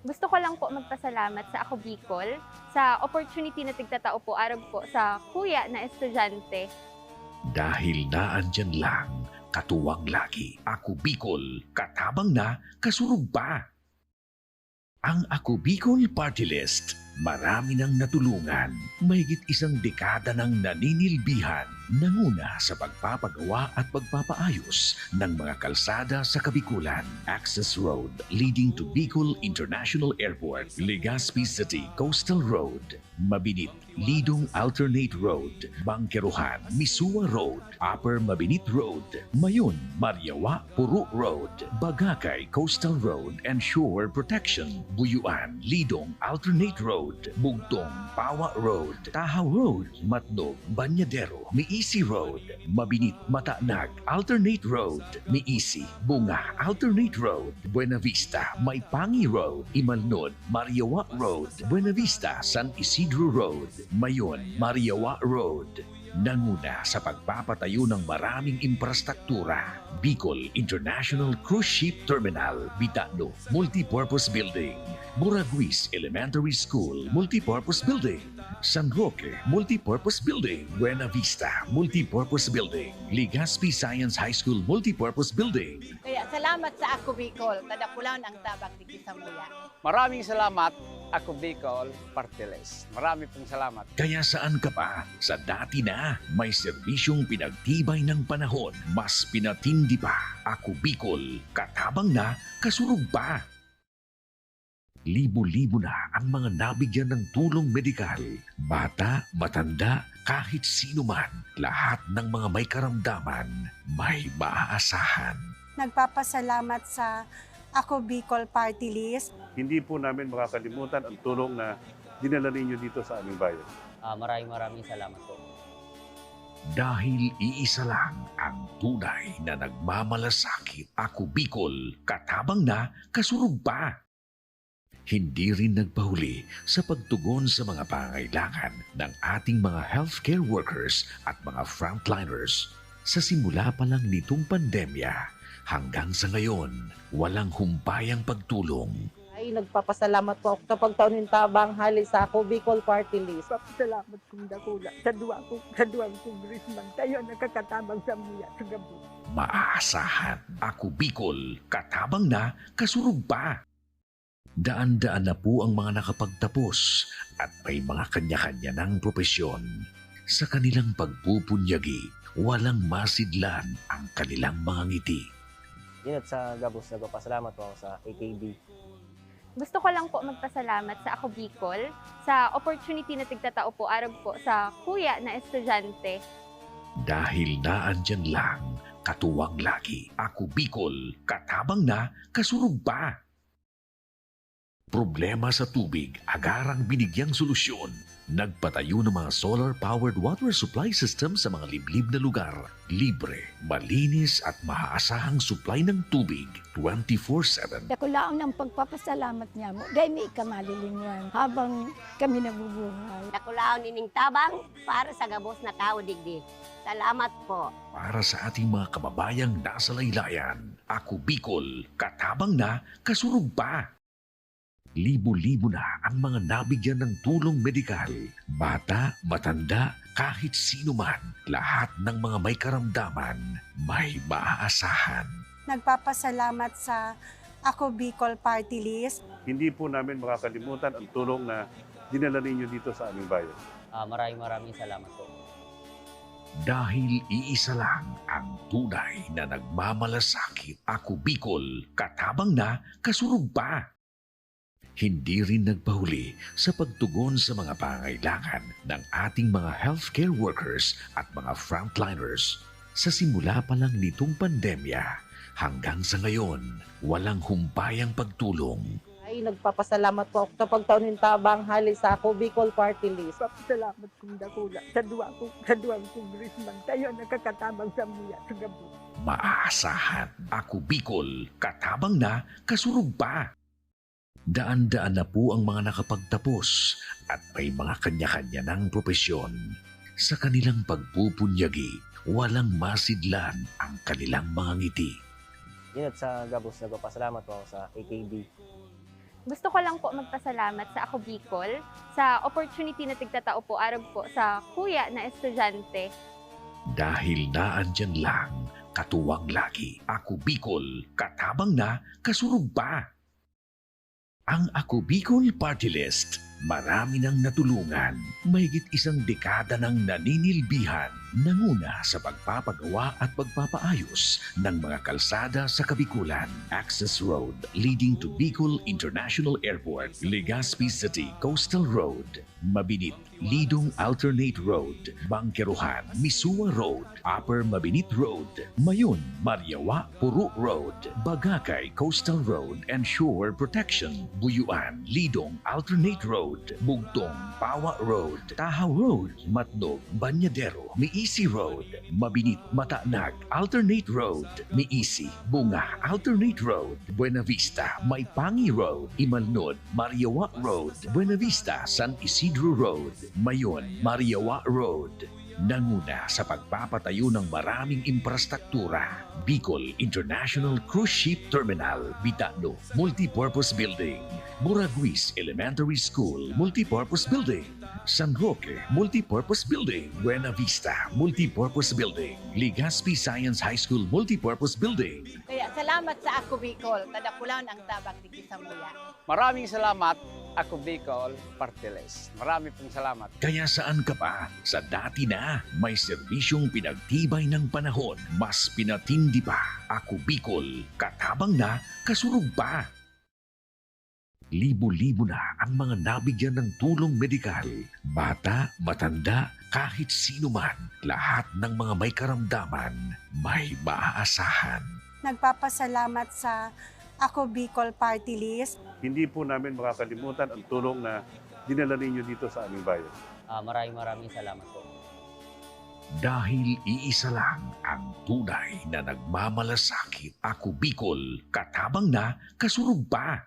Gusto ko lang po magpasalamat sa Ako Bicol sa opportunity na tigtatao po araw po sa kuya na estudyante. Dahil naandyan lang, katuwang lagi, ako Bicol, katabang na, kasurug pa. Ang Ako Bicol Party List, marami nang natulungan, mahigit isang dekada nang naninilbihan, nanguna sa pagpapagawa at pagpapaayos ng mga kalsada sa Kabikulan. Access Road leading to Bicol International Airport, Legazpi City Coastal Road, Mabinit, Lidong Alternate Road, Bangkeruhan, Misua Road, Upper Mabinit Road, Mayon, Mariawa, Puro Road, Bagakay Coastal Road and Shore Protection, Buyuan, Lidong Alternate Road, Bugtong, Pawa Road, Tahaw Road, Matnog, Banyadero, Miisi Road, Mabinit, Mataanag, Alternate Road, Miisi, Bunga, Alternate Road, Buena Vista, Maipangi Road, Imalnod, Mariawa Road, Buena Vista, San Isidro Road, Mayon, Mariawa Road. Nanguna sa pagpapatayo ng maraming infrastruktura. Bicol International Cruise Ship Terminal, Bitano, Multipurpose Building, Buraguis Elementary School, Multipurpose Building, San Roque, Multipurpose Building, Buena Vista, Multipurpose Building, Legazpi Science High School, Multipurpose Building. Kaya salamat sa ako Bicol, tadapulan ang tabang di sa muya. Maraming salamat, ako Bicol Party List. Marami pong salamat. Kaya saan ka pa? Sa dati na, may serbisyong pinagtibay ng panahon. Mas pinatindi pa. Ako Bicol, katabang na, kasurug pa. Libo-libo na ang mga nabigyan ng tulong medikal. Bata, matanda, kahit sino man, lahat ng mga may karamdaman, may maaasahan. Nagpapasalamat sa Ako Bicol Party List. Hindi po namin makakalimutan ang tulong na dinala ninyo dito sa aming bayan. Maraming salamat po. Dahil iisa lang ang tunay na nagmamalasakit. Ako Bicol, katabang na, kasurug pa. Hindi rin nagpahuli sa pagtugon sa mga pangailangan ng ating mga healthcare workers at mga frontliners. Sa simula pa lang nitong pandemya hanggang sa ngayon, walang humpayang pagtulong. Ay, nagpapasalamat po ako sa pagtaunin tabang hali sa ako Bicol Party List. Salamat kong dakula sa duwang congressman. Kayo nakakatabang sa miya sa gabi. Maaasahan, ako Bicol, katabang na, kasurug pa. Daan-daan na po ang mga nakapagtapos at may mga kanya-kanya ng propesyon. Sa kanilang pagpupunyagi, walang masidlan ang kanilang mga ngiti. Yun at sa Gabos, nagpapasalamat po ako sa AKB. Gusto ko lang po magpasalamat sa Ako Bicol sa opportunity na tigtatao po araw po sa kuya na estudyante. Dahil naandyan lang, katuwang lagi, ako Bicol, katabang na, kasurug pa. Problema sa tubig, agarang binigyang solusyon. Nagpatayo ng mga solar-powered water supply system sa mga liblib na lugar. Libre, malinis at maaasahang supply ng tubig 24/7. Dakulaon ng pagpapasalamat niya mo. Dahil may ikamalilingan habang kami nabubuhay. Nakulaon nining tabang para sa gabos na tao digdi. Salamat po. Para sa ating mga kababayang nasa laylayan, ako Bicol, katabang na, kasurug pa. Libo-libo na ang mga nabigyan ng tulong medikal. Bata, matanda, kahit sino man, lahat ng mga may karamdaman, may maaasahan. Nagpapasalamat sa Ako Bicol Party List. Hindi po namin makakalimutan ang tulong na dinala ninyo dito sa aming bayan. Maraming salamat po. Dahil iisa lang ang tunay na nagmamalasakit. Ako Bicol, katabang na, kasurug pa. Hindi rin nagpahuli sa pagtugon sa mga pangailangan ng ating mga healthcare workers at mga frontliners. Sa simula pa lang nitong pandemya hanggang sa ngayon, walang humpayang pagtulong. Ay nagpapasalamat po ako sa pagtaunin tabang hali sa ako Bicol Party List. Salamat kong dakula sa duwang congressman. Kayo nakakatabang sa muya sa gabi. Maaasahan, ako Bicol, katabang na, kasurug pa. Daan-daan na po ang mga nakapagtapos at may mga kanya-kanya ng propesyon. Sa kanilang pagpupunyagi, walang masidlan ang kanilang mga ngiti. Yun at sa Gabos, nagpapasalamat po ako sa AKB. Gusto ko lang po magpasalamat sa Ako Bicol sa opportunity na tigtatao po arab po sa kuya na estudyante. Dahil naandyan lang, katuwang lagi, ako Bicol, katabang na, kasurug pa. Ang Ako Bicol Party List, marami nang natulungan, mahigit isang dekada ng naninilbihan, nanguna sa pagpapagawa at pagpapaayos ng mga kalsada sa Kabikulan. Access Road leading to Bicol International Airport, Legazpi City Coastal Road, Mabinit, Lidong Alternate Road, Bangkeruhan, Misua Road, Upper Mabinit Road, Mayon, Mariawa, Puro Road, Bagakay Coastal Road and Shore Protection, Buyuan, Lidong Alternate Road, Bugtong, Pawa Road, Tahaw Road, Matnog, Banyadero, Miisi Road, Mabinit, Matanag, Alternate Road, Miisi, Bunga, Alternate Road, Buena Vista, Maipangi Road, Imalnod, Mariawa Road, Buena Vista, San Isidro Road, Mayon, Mariawa Road. Nanguna sa pagpapatayo ng maraming infrastruktura. Bicol International Cruise Ship Terminal, Bitano, Multipurpose Building, Buraguis Elementary School, Multipurpose Building, San Roque, Multipurpose Building, Buena Vista, Multipurpose Building, Legazpi Science High School, Multipurpose Building. Kaya salamat sa Ako Bicol, kadakulaon ang tabang diki sa muya. Maraming salamat, Ako Bicol Party List. Marami pong salamat. Kaya saan ka pa? Sa dati na, may serbisyong pinagtibay ng panahon, mas pinatindi pa. Ako Bicol, katabang na, kasurug pa. Libo-libo na ang mga nabigyan ng tulong medikal. Bata, matanda, kahit sino man, lahat ng mga may karamdaman, may maaasahan. Nagpapasalamat sa Ako Bicol Party List. Hindi po namin makakalimutan ang tulong na dinala ninyo dito sa aming bayan. Maraming salamat po. Dahil iisa lang ang tunay na nagmamalasakit. Ako Bicol, katabang na, kasurug pa.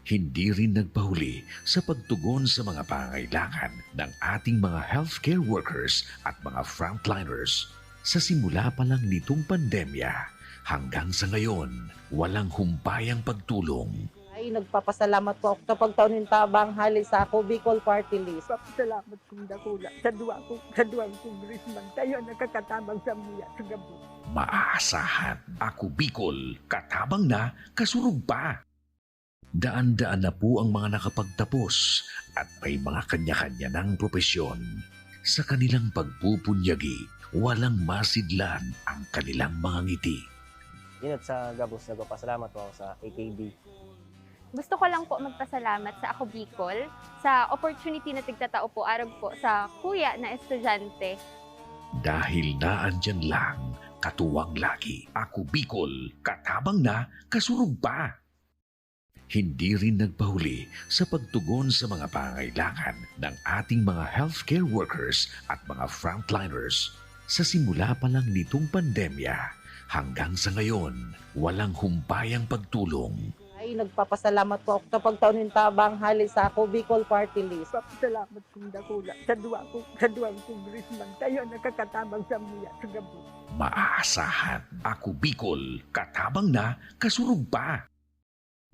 Hindi rin nagpahuli sa pagtugon sa mga pangailangan ng ating mga healthcare workers at mga frontliners. Sa simula pa lang nitong pandemya hanggang sa ngayon, walang humpayang pagtulong. Ay nagpapasalamat po ako sa pagtaunin tabang hali sa ako Bicol Party List. Salamat kong dakula sa duwang congressman. Kayo nakakatabang sa muya sa gabi. Maaasahan, ako Bicol, katabang na, kasurug pa. Daan-daan na po ang mga nakapagtapos at may mga kanya-kanya ng propesyon. Sa kanilang pagpupunyagi, walang masidlan ang kanilang mga ngiti. Yun at sa Gabos, nagpapasalamat po ako sa AKB. Gusto ko lang po magpasalamat sa Ako Bicol sa opportunity na tigtatao po arab po sa kuya na estudyante. Dahil naandyan lang, katuwang lagi, ako Bicol, katabang na, kasurug pa. Hindi rin nagpahuli sa pagtugon sa mga pangailangan ng ating mga healthcare workers at mga frontliners. Sa simula pa lang nitong pandemya hanggang sa ngayon, walang humpayang pagtulong. Ay nagpapasalamat po ako sa pagtaunin tabang hali sa ako Bicol Party List. Salamat kong dakula sa duwang congressman. Kayo nakakatabang sa muya sa gabi. Maaasahan, ako Bicol, katabang na, kasurug pa.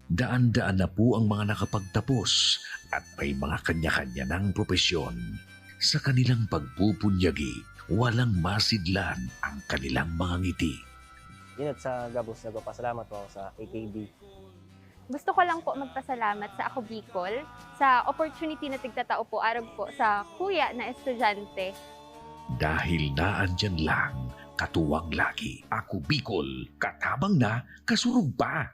Daan-daan na po ang mga nakapagtapos at may mga kanya-kanya ng propesyon. Sa kanilang pagpupunyagi, walang masidlan ang kanilang mga ngiti. Yun at sa Gabos, nagpapasalamat po ako sa AKB. Gusto ko lang po magpasalamat sa Ako Bicol sa opportunity na tigtatao po arab po sa kuya na estudyante. Dahil naandyan lang, katuwang lagi, ako Bicol, katabang na, kasurug pa.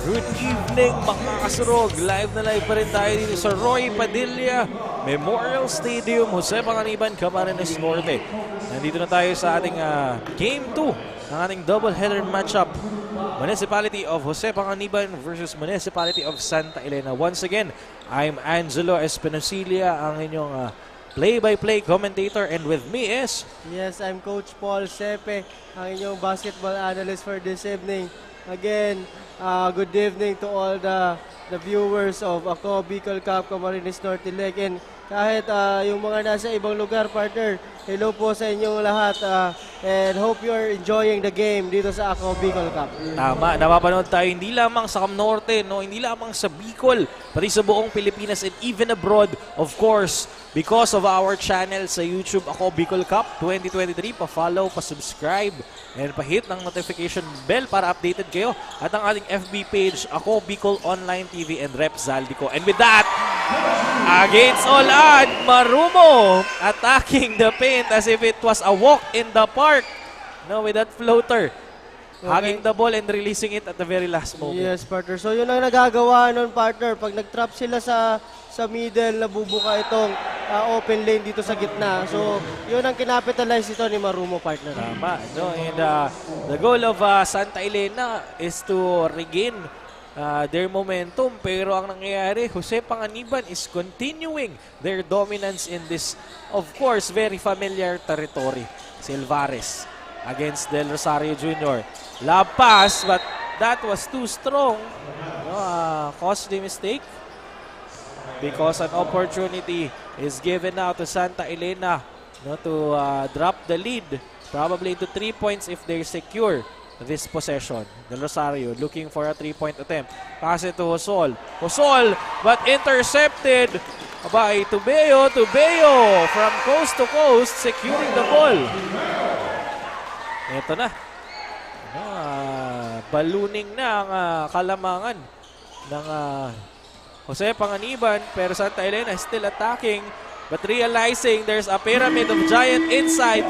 Good evening mga kasurog. Live na live pa rin tayo dito sa Roy Padilla Memorial Stadium, Jose Panganiban, Camarines Norte. Nandito na tayo sa ating Game 2 ng ating double-header matchup. Municipality of Jose Panganiban versus Municipality of Santa Elena. Once again, I'm Angelo Espinosilia, ang inyong play-by-play commentator, and with me is... Yes, I'm Coach Paul Sepe, ang inyong basketball analyst for this evening. Again, good evening to all the viewers of Ako Bicol Cup Camarines Norte Leg. And kahit yung mga nasa ibang lugar, partner, hello po sa inyong lahat. And hope you're enjoying the game dito sa Ako Bicol Cup. Tama, napapanood tayo hindi lamang sa Cam Norte, no? Hindi lamang sa Bicol, pati sa buong Pilipinas and even abroad, of course, because of our channel sa YouTube, Ako Bicol Cup 2023. Pa-follow, pa-subscribe, and pa-hit ng notification bell para updated kayo. At ang ating FB page, Ako Bicol Online TV and Rep Zaldico. And with that, against all odds, Marumo attacking the paint as if it was a walk in the park. No, with that floater. Hugging the ball and releasing it at the very last moment. Yes, partner. So yun ang nagagawa nun, partner. Pag nag-trap sila sa middle, nabubuka itong open lane dito sa gitna. So yun ang kinapitalize ito ni Marumo, partner. Tama. No? And the goal of Santa Elena is to regain their momentum. Pero ang nangyayari, Jose Panganiban is continuing their dominance in this, of course, very familiar territory. Silvares against Del Rosario Jr. Lob pass, but that was too strong. No, costly mistake because an opportunity is given now to Santa Elena, no, to drop the lead, probably to 3 points if they secure this possession. Del Rosario looking for a 3-point attempt. Pass it to Josol. Josol, but intercepted by Tubeo. Tubeo from coast to coast, securing the ball. Ito na. Ballooning na ang kalamangan ng Jose Panganiban, pero Santa Elena is still attacking, but realizing there's a pyramid of giant inside,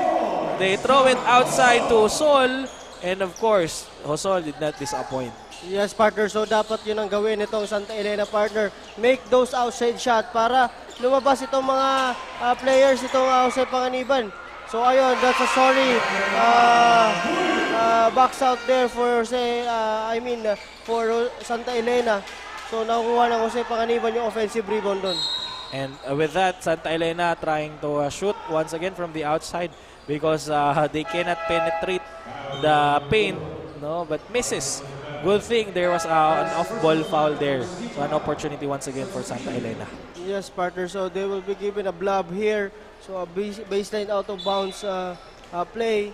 they throw it outside to Josol, and of course, Josol did not disappoint. Yes, partner. So dapat yun ang gawin itong Santa Elena, partner. Make those outside shot para lumabas itong mga players itong Jose Panganiban. So ayun, that's a sorry box out there for for Santa Elena. So nakuha ng Jose Panganiban yung offensive rebound doon. And with that, Santa Elena trying to shoot once again from the outside because they cannot penetrate the paint, no, but misses. Good thing there was an off-ball foul there. So an opportunity once again for Santa Elena. Yes, partner. So they will be given a blob here. So a baseline out of bounds play.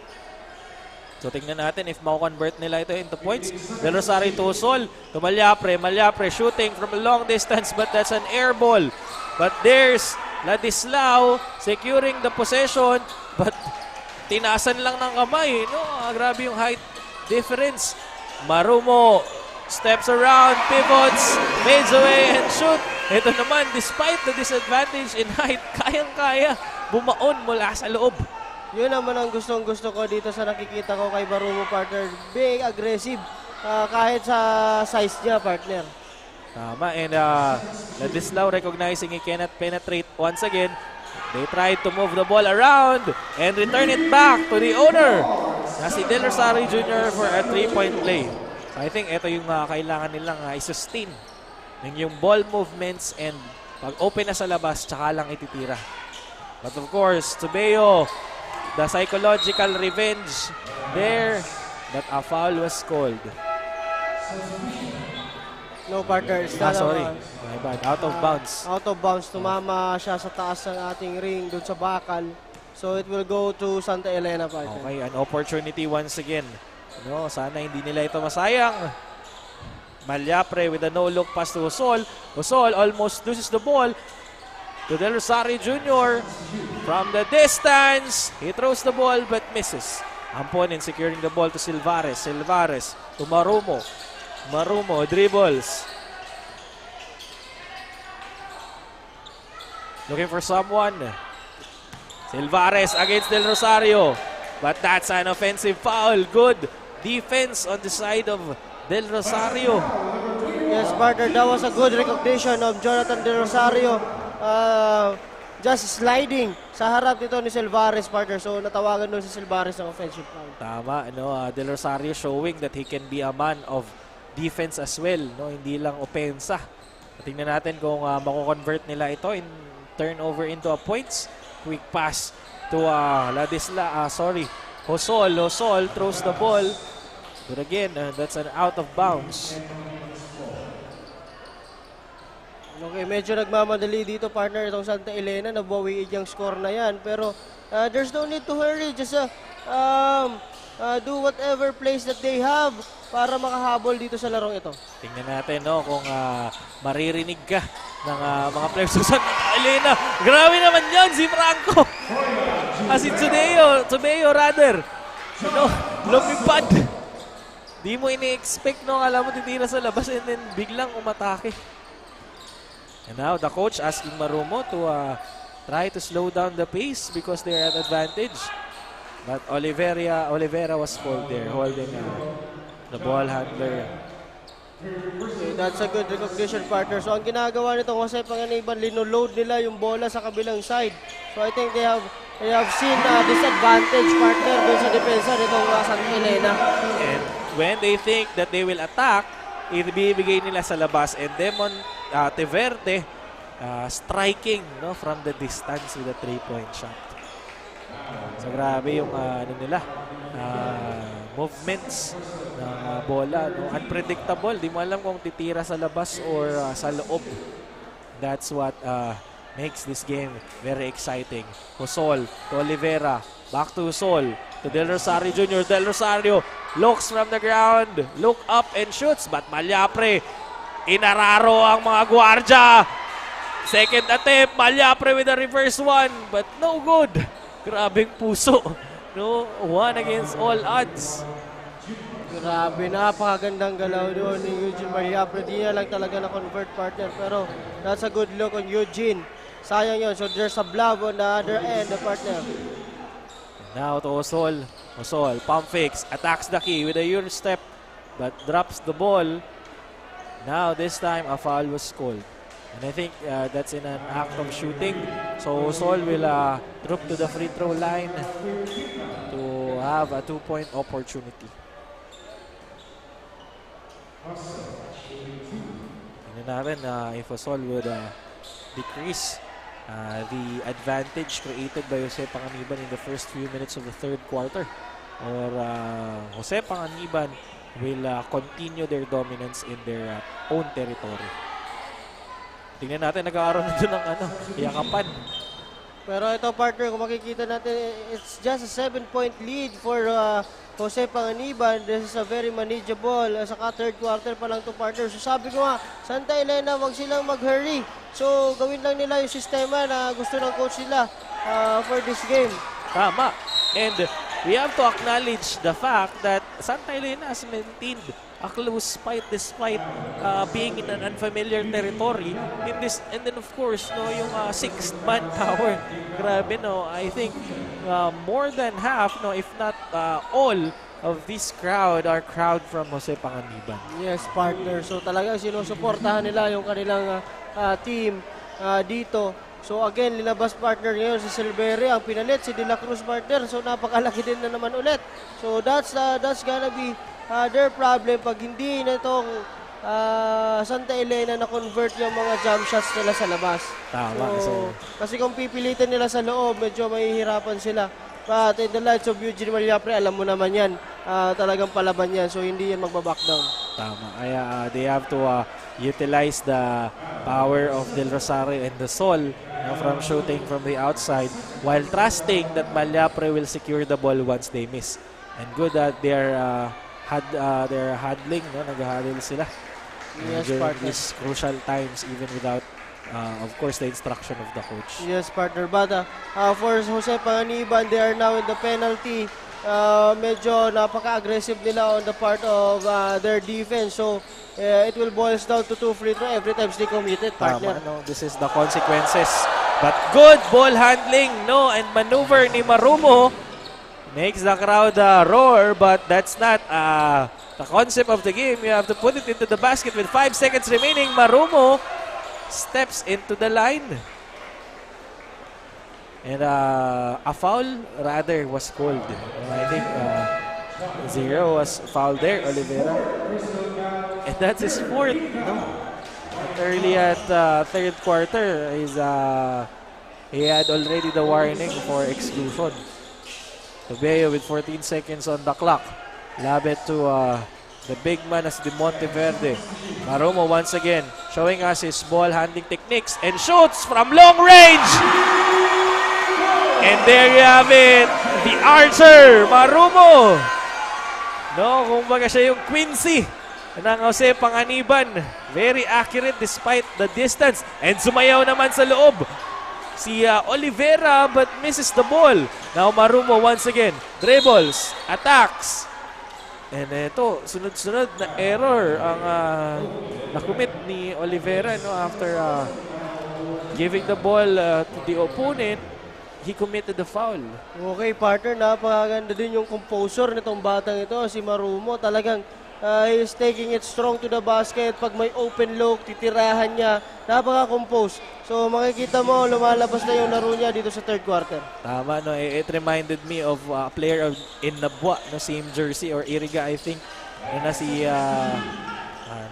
So tingnan natin if mako-convert nila ito into points. Del Rosario to Sol. To Malyapre. Malyapre shooting from a long distance, but that's an air ball. But there's Ladislao securing the possession, but tinasan lang ng kamay. No? Grabe yung height difference. Marumo steps around, pivots, fades away, and shoot. Ito naman, despite the disadvantage in height, kayang-kaya bumaon mula sa loob. Yun naman ang gustong-gusto ko dito sa nakikita ko kay Marumo, partner. Being aggressive kahit sa size niya, partner. Tama, and Ladislao recognizing he cannot penetrate once again. They tried to move the ball around and return it back to the owner. Na si Del Rosario Jr. for a 3-point play. So I think ito yung kailangan nilang i-sustain. Yung ball movements and pag open na sa labas, tsaka lang ititira. But of course, Tubeo, the psychological revenge there, but a foul was called. No, partner. Sorry. My bad. Out of bounds. Out of bounds. Tumama siya sa taas ng ating ring doon sa bakal. So it will go to Santa Elena, partner. Okay, an opportunity once again. No, sana hindi nila ito masayang. Malyapre with a no-look pass to Josol. Josol almost loses the ball to Del Rosario Jr. From the distance, he throws the ball but misses. Amponin securing the ball to Silvares. Silvares to Marumo. Marumo dribbles. Looking for someone. Silvares against Del Rosario. But that's an offensive foul. Good defense on the side of Del Rosario. Yes, partner, that was a good recognition of Jonathan De Rosario. Just sliding sa harap nito ni Silvares, partner. So, natawagan doon si Silvares ng offensive foul. Tama, no? Del Rosario showing that he can be a man of defense as well, no? Hindi lang opensa. Tingnan natin kung mako-convert nila ito in turnover into a points. Quick pass to Hosol. Hosol throws the ball. But again, that's an out of bounds. Okay, medyo nagmamadali dito, partner, itong Santa Elena. Nabawiin yung score na yan. Pero there's no need to hurry. Just do whatever plays that they have para makahabol dito sa larong ito. Tingnan natin, no, kung maririnig ka ng mga players sa Santa Elena. Grabe naman yan, si Franco. Si Tubeo rather. No, lumipad. Di mo ini-expect, no, alam mo titira sa labas and then biglang umatake. And now the coach asking Marumo to try to slow down the pace because they're at advantage. But Oliveira was called there, holding the ball handler. Okay, that's a good recognition, partner. So ang ginagawa nitong Jose Panganiban, linoload nila yung bola sa kabilang side. So I think they have seen disadvantage, partner, doon sa depensa nitong Santa Elena. And when they think that they will attack, ibibigay nila sa labas. And Demon Teverte striking, no, from the distance with a 3-point shot. So grabe yung movements ng bola, no? Unpredictable. Di mo alam kung titira sa labas or sa loob. That's what makes this game very exciting. Hosol to Oliveira. Back to Hosol. To Del Rosario Jr. Del Rosario looks from the ground. Look up and shoots. But Malyapre, inararo ang mga gwardya. Second attempt. Malyapre with a reverse one. But no good. Grabing puso. No, one against all odds. Grabe, napakagandang galaw doon ni Eugene Malyapre. Di niya lang talaga na-convert, partner. Pero that's a good look on Eugene. Sayang yun. So there's a blob on the other end, the partner. Now to Hosol. Hosol, pump fakes, attacks the key with a Euro step, but drops the ball. Now this time a foul was called. And I think that's in an act of shooting. So Hosol will troop to the free throw line to have a 2-point opportunity. Tingnan natin if Hosol would decrease the advantage created by Jose Panganiban in the first few minutes of the third quarter, or Jose Panganiban will continue their dominance in their own territory. Tingnan natin, nag-aaroon na doon ng yakapan. Pero ito, partner, kung makikita natin, it's just a 7-point lead for Jose Panganiban. This is a very manageable. Saka third quarter pa lang to, partner. So sabi ko nga, Santa Elena, wag silang mag-hurry. So gawin lang nila yung sistema na gusto ng coach nila for this game. Tama. And we have to acknowledge the fact that Santa Elena has maintained a close fight despite being in an unfamiliar territory. And then of course, no, yung sixth manpower. Grabe, no. I think more than half, no, if not all of this crowd are crowd from Jose Panganiban. Yes, partner. So talagang sinusuportahan nila yung kanilang team dito. So again, linabas, partner, ngayon si Silveri, ang pinalit si De La Cruz, partner. So napakalaki din na naman ulit. So that's gonna be their problem pag hindi na itong Santa Elena na convert yung mga jump shots nila sa labas. Tama. So, kasi kung pipilitin nila sa loob, medyo mahihirapan sila. But in the lights of Eugene Malyapre, alam mo naman yan, talagang palaban yan. So hindi yan magbaback down. Tama. They have to utilize the power of Del Rosario and the Sol from shooting from the outside while trusting that Malyapre will secure the ball once they miss. And good that they're handling, no? Nag-huddle sila. Yes, during partner. these crucial times, even without, of course, the instruction of the coach. Yes, partner. But for Jose Panganiban, they are now in the penalty. Medyo napaka-aggressive nila on the part of their defense. So, it will boil down to 2 free throw every time they commit it, partner. Tama, no? This is the consequences. But good ball handling, no? And maneuver ni Marumo makes the crowd roar, but that's not the concept of the game. You have to put it into the basket with 5 seconds remaining. Marumo steps into the line. And a foul rather was called. I think Zero was fouled there, Oliveira. And that's his fourth. No? But early at third quarter, he had already the warning for exclusion. Tobeo with 14 seconds on the clock. Labit to the big man as De Monteverde. Marumo once again showing us his ball handling techniques and shoots from long range. And there you have it, the archer, Marumo. No, kumbaga siya yung Quincy ng Jose Panganiban. Very accurate despite the distance. And sumayaw naman sa loob si Oliveira but misses the ball. Now Marumo once again, dribbles, attacks. And ito, sunod-sunod na error ang nakumit ni Oliveira no, after giving the ball to the opponent. He committed the foul. Okay, partner, napakaganda din yung composure nitong batang ito, si Marumo. Talagang he is taking it strong to the basket. Pag may open look, titirahan niya. Napaka-compose. So makikita mo, lumalabas na yung laro niya dito sa third quarter. Tama, no? It reminded me of a player in Nabwa, no? Same jersey, or Iriga, I think. Yun na si...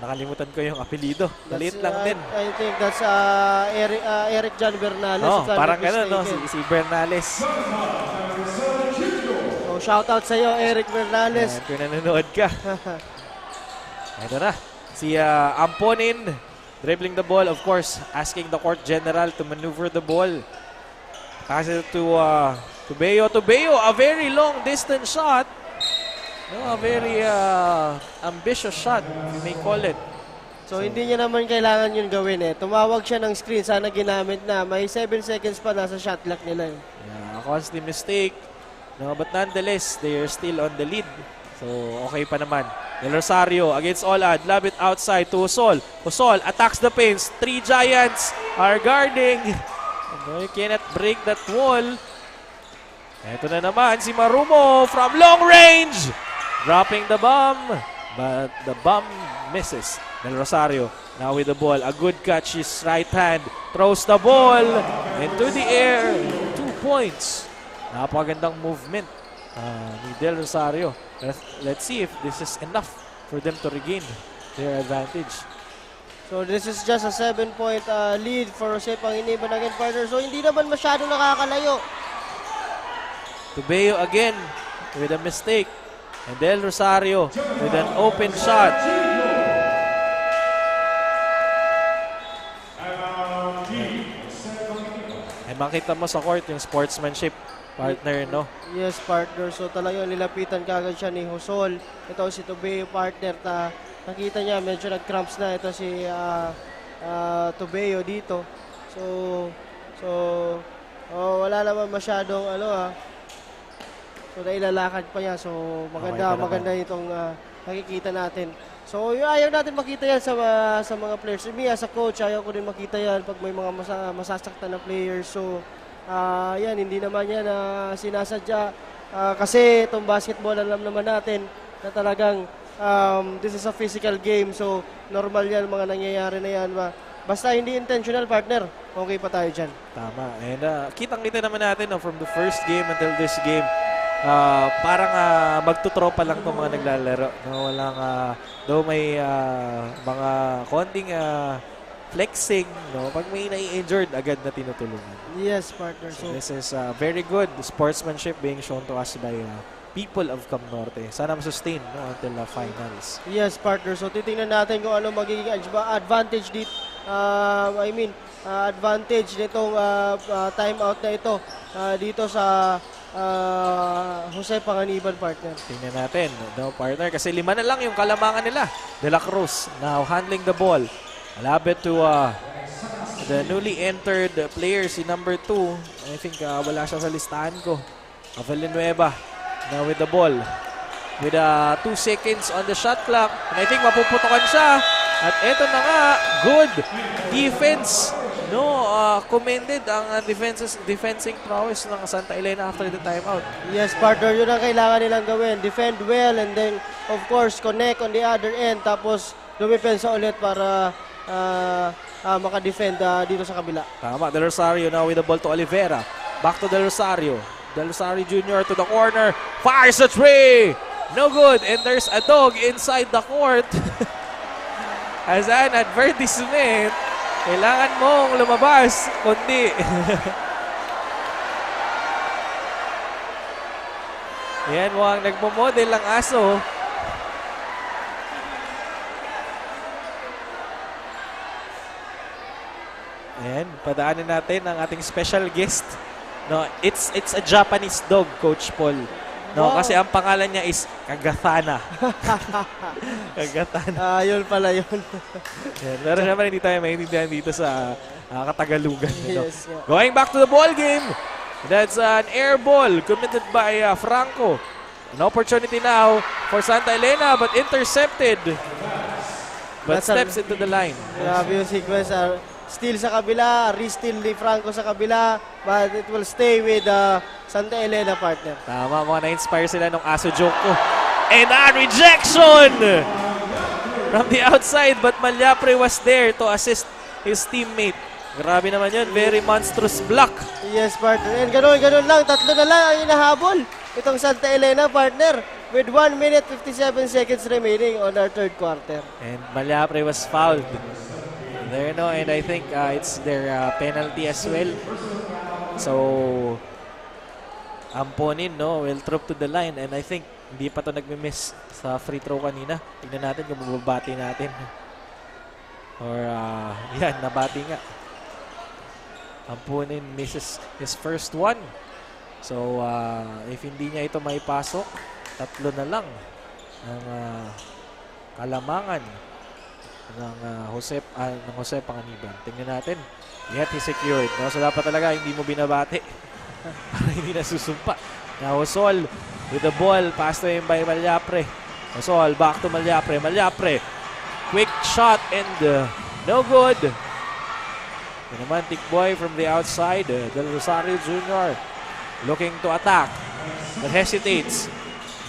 nakalimutan ko yung apelido. Maliit lang din. I think that's Eric John Bernales. Oh, parang gano'n, no? Si Bernales. So, shoutout sa'yo, Eric Bernales. Kung nanonood ka. Ito na. Si Amponin, dribbling the ball, of course, asking the court general to maneuver the ball. Pass it to Tobeo. Tobeo, a very long distance shot. No, a very ambitious shot, you may call it. So, hindi niya naman kailangan yun gawin eh. Tumawag siya ng screen, sana ginamit na. May 7 seconds pa nasa shot clock nila. Yeah, caused the mistake. No, but nonetheless, they are still on the lead. So, okay pa naman. Del Rosario against Olad. Lob it outside to Usol. Usol attacks the paints. 3 Giants are guarding. No, you cannot break that wall. Ito na naman si Marumo from long range. Dropping the bomb, but the bomb misses. Del Rosario now with the ball. A good catch, his right hand. Throws the ball into the air. 2 points. Napagandang movement ni Del Rosario. Let's see if this is enough for them to regain their advantage. So this is just a 7-point lead for Jose Panganiban again, partner. So hindi naman masyado nakakalayo. Tobeo again with a mistake. And Del Rosario with an open shot. And makita mo sa court yung sportsmanship, partner, no? Yes, partner. So talagang nilapitan kagad siya ni Husol. Ito si Tobeo, partner. Nakita niya medyo nag-cramps na ito si Tobeo dito. So wala naman masyadong So nailalakad pa niya. So maganda itong nakikita natin. So ayaw natin makita yan sa mga players. Me as a coach, ayaw ko din makita yan pag may mga masasaktan na players. So yan, hindi naman yan sinasadya. Kasi itong basketball, alam naman natin na talagang this is a physical game. So normal yan, mga nangyayari na yan. Basta hindi intentional, partner, okay pa tayo dyan. Tama. And kitang-kita naman natin from the first game until this game, parang magtutropa lang itong mga naglalaro. No? Walang, though may mga konting flexing, no? Pag may nai-injured, agad na tinutulungan. Yes, partner. So this is very good sportsmanship being shown to us by people of Cam Norte. Sana ma-sustain until the finals. Yes, partner. So titingnan natin kung ano magiging advantage dito. Advantage nitong timeout na ito dito sa Jose Panganiban, partner. Tingnan natin, no, partner, kasi 5 na lang yung kalamangan nila. De La Cruz now handling the ball. Malapit to the newly entered player, si number 2. I think wala siya sa listahan ko. Villanueva now with the ball. With 2 seconds on the shot clock. And I think mapuputokan siya. At eto na nga, good defense commended ang defensing prowess ng Santa Elena after the timeout. Yes, partner, yun ang kailangan nilang gawin. Defend well and then, of course, connect on the other end. Tapos, lumipensa ulit para makadefend dito sa kabila. Tama, Del Rosario now with the ball to Oliveira. Back to Del Rosario. Del Rosario Jr. to the corner. Fires a three! No good. And there's a dog inside the court. As an advertisement, kailangan mong lumabas, kundi. Yan mo ang nagmo-model ng aso. Ayan, padaanin natin ang ating special guest. No, it's a Japanese dog, Coach Paul. No, Wow. kasi ang pangalan niya is Kagathana. Kagathana. Yun pala yun. Yan, pero naman hindi tayo maintindihan dito sa Katagalugan. No? Yes, yeah. Going back to the ball game. That's an air ball committed by Franco. An opportunity now for Santa Elena but intercepted. But steps into the line. Grabe yung sequence. Steal sa kabila, re-steal ni Franco sa kabila, but it will stay with Santa Elena, partner. Tama, mga na-inspire sila nung aso joke ko. And a rejection from the outside, but Malyapre was there to assist his teammate. Grabe naman yun, very monstrous block. Yes, partner. And ganun lang, tatlo na lang ang inahabol. Itong Santa Elena, partner, with 1 minute 57 seconds remaining on our third quarter. And Malyapre was fouled. There, no, and I think it's their penalty as well. So, Amponin, no, will drop to the line, and I think hindi pa to nagmi-miss sa free throw kanina. Tignan natin kung mababati natin. Or, yan, nabati nga. Amponin misses his first one. So, if hindi niya ito maipasok, tatlo na lang ang kalamangan ng Jose Panganiban. Tingnan natin. Yet he secured. No? So dapat talaga hindi mo binabati para hindi nasusumpa. Now Hosol with the ball. Passed to him by Malyapre. Hosol back to Malyapre. Malyapre. Quick shot and no good. The romantic boy from the outside. Del Rosario Jr. looking to attack. But hesitates.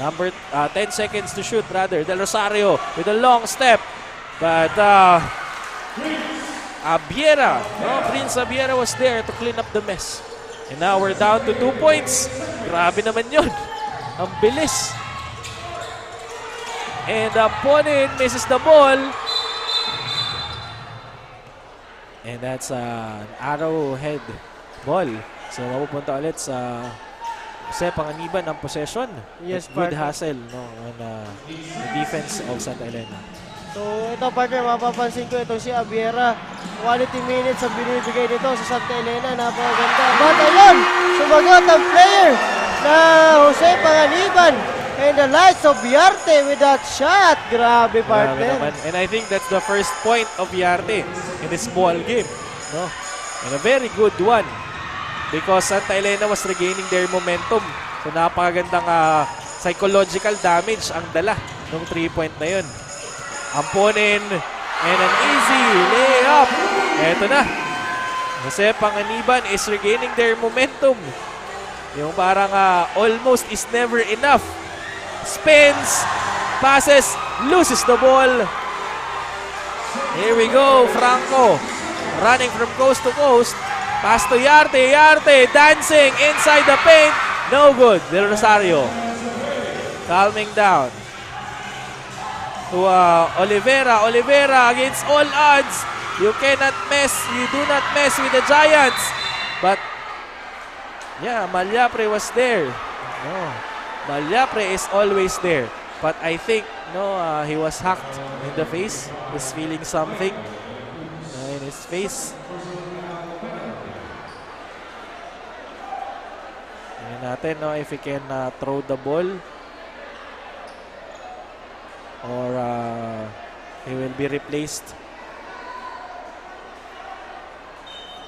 Number 10 seconds to shoot rather. Del Rosario with a long step. But Abiera, Prince Abiera was there to clean up the mess. And now we're down to 2 points. Grabe naman yun. Ang bilis. And Amponin misses the ball. And that's an arrowhead ball. So mapupunta ulit sa Jose Panganiban ang possession. Yes, good partner. hustle on the defense of Santa Elena. So ito, partner, mapapansin ko itong si Abiera. Quality minutes ang binibigay nito sa Santa Elena. Napakaganda. But ayun, sumagot ang player na Jose Panganiban. And the lights of Viarte with that shot. Grabe, partner. Grabe naman. And I think that's the first point of Viarte in this ball game. No? And a very good one. Because Santa Elena was regaining their momentum. So napakagandang psychological damage ang dala ng 3-point na yun. Amponin and an easy layup. Eto na. Jose Panganiban is regaining their momentum. Yung parang almost is never enough. Spins, passes, loses the ball. Here we go, Franco. Running from coast to coast. Pass to Yarte. Yarte dancing inside the paint. No good. Del Rosario. Calming down. To Oliveira. Oliveira against all odds. You cannot mess. You do not mess with the Giants. But, yeah, Malyapre was there. No. Malyapre is always there. But I think, no, he was hacked in the face. He's feeling something in his face. Tingnan natin, no, if he can throw the ball. Or he will be replaced.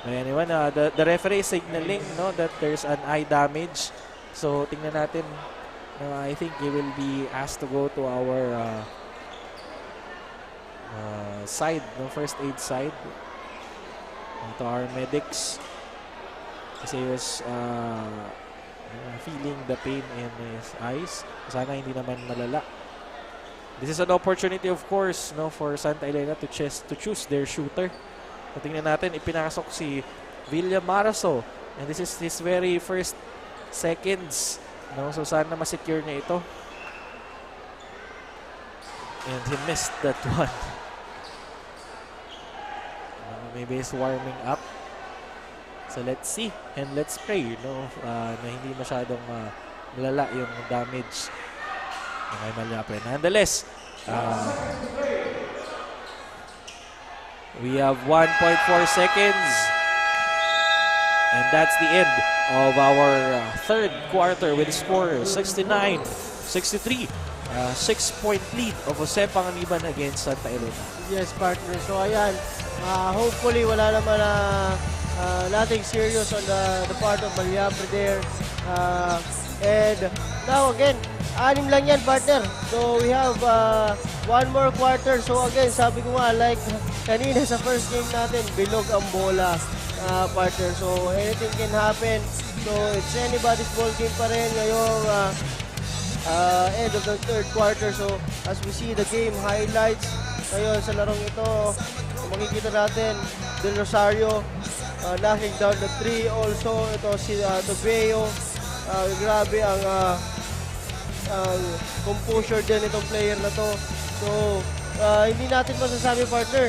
Anyway, the referee is signaling, no, that there's an eye damage. So tingnan natin. I think he will be asked to go to our side, no, first aid side. to our medics. Kasi he was feeling the pain in his eyes. Sana hindi naman malala. This is an opportunity, of course, no, for Santa Elena to choose their shooter. So, tingnan natin, ipinasok si Villa Maraso. And this is his very first seconds. No? So, sana ma-secure niya ito. And he missed that one. Maybe he's warming up. So, let's see. And let's pray, no, na hindi masyadong malala yung damage. Okay, Malyapre. Nonetheless, we have 1.4 seconds. And that's the end of our third quarter with a score 69-63. 6-point lead of Jose Panganiban against Santa Elena. Yes, partner. So, ayan. Hopefully, wala naman nothing serious on the part of Malyapre there. And now, again, 6 lang yan, partner. So, we have one more quarter. So, again, sabi ko nga, like kanina sa first game natin, bilog ang bola, partner. So, anything can happen. So, it's anybody's ball game pa rin ngayong end of the third quarter. So, as we see the game highlights, ngayon sa larong ito, makikita natin, Del Rosario, knocking down the 3. Also, ito si Tobeo. Grabe ang composure din itong player na to. So, hindi natin masasabi, partner,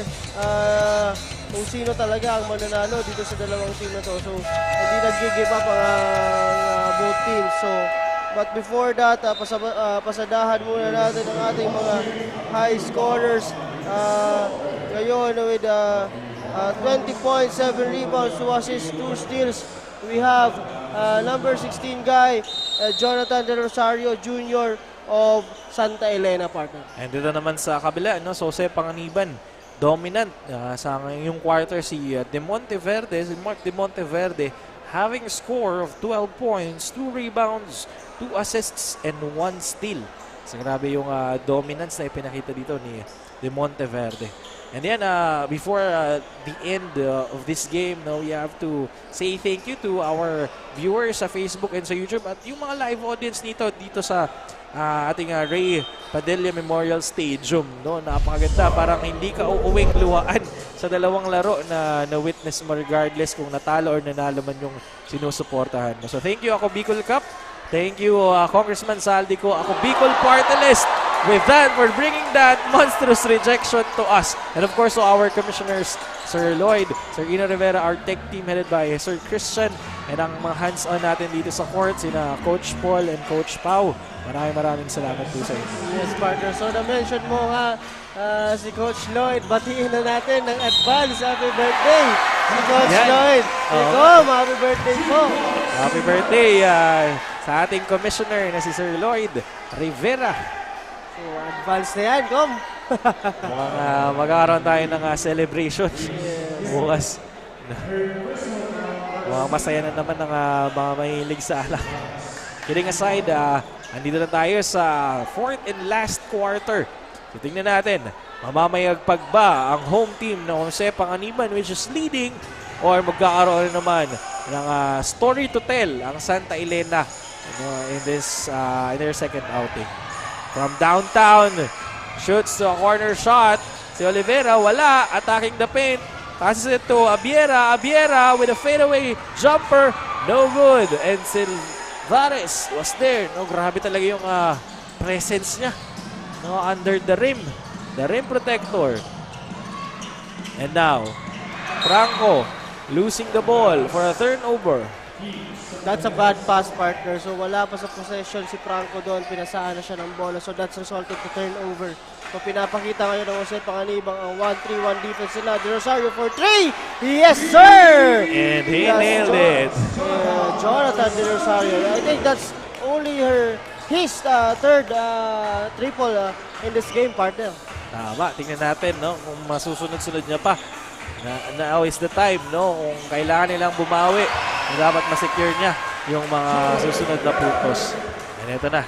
kung sino talaga ang mananalo dito sa dalawang team na to. So, hindi nag-give up ang both teams. So, but before that, pasadahan muna natin ang ating mga high scorers. Ngayon, with 20 points, 7 rebounds, 2 assists, 2 steals. We have number 16 guy, Jonathan Del Rosario Jr. of Santa Elena, partner. And dito naman sa kabila, no, Jose Panganiban, dominant sa ngayong quarter si De Monteverde, si Mark De Monteverde, having a score of 12 points, 2 rebounds, 2 assists, and 1 steal. So grabe yung dominance na ipinakita dito ni De Monteverde. And then, before the end of this game, no, we have to say thank you to our viewers sa Facebook and sa YouTube at yung mga live audience dito sa ating Ray Padilla Memorial Stadium. No? Napakaganda. Parang hindi ka uuwing luhaan sa dalawang laro na witness mo regardless kung natalo or nanalo man yung sinusuportahan. So, thank you, Ako Bicol Cup. Thank you, Congressman Saldico. Ako Bicol Party List. With that, we're bringing that monstrous rejection to us. And of course, to our commissioners, Sir Lloyd, Sir Ino Rivera, our tech team headed by Sir Christian, and ang mga hands-on natin dito sa court, sina Coach Paul and Coach Pau. Maraming salamat po sa inyo. Yes, partner. So, na-mention mo nga si Coach Lloyd. Batiin na natin ng advance. Happy birthday, si Coach Lloyd. Happy birthday po. Happy birthday sa ating commissioner na si Sir Lloyd Rivera. So, advance na yan, Kom. Magkakaroon tayo ng celebration bukas. Masaya na naman ng mga mahilig sa alak. Kidding aside, andito na tayo sa fourth and last quarter. So, tingnan natin, mamamayagpag ba ang home team ng Jose Panganiban which is leading or magkakaroon naman ng story to tell ang Santa Elena in their second outing. From downtown, shoots to a corner shot. Si Oliveira, wala. Attacking the paint. Passes it to Abiera. Abiera with a fadeaway jumper. No good. And Silvares was there. No, grabe talaga yung presence niya. No, under the rim. The rim protector. And now, Franco losing the ball for a turnover. That's a bad pass, partner. So, wala pa sa possession si Franco doon. Pinasaan na siya ng bola. So, that's resulted to turnover. So, pinapakita ngayon ng Jose Panganiban ang 1-3-1 defense nila. De Rosario for 3! Yes, sir! And he nailed it. Jonathan De Rosario. I think that's only his third triple in this game, partner. Tama. Tingnan natin, no? Kung masusunod-sunod niya pa. Now is the time, no? Kung kailangan nilang bumawi, dapat ma-secure niya yung mga susunod na puntos. And ito na.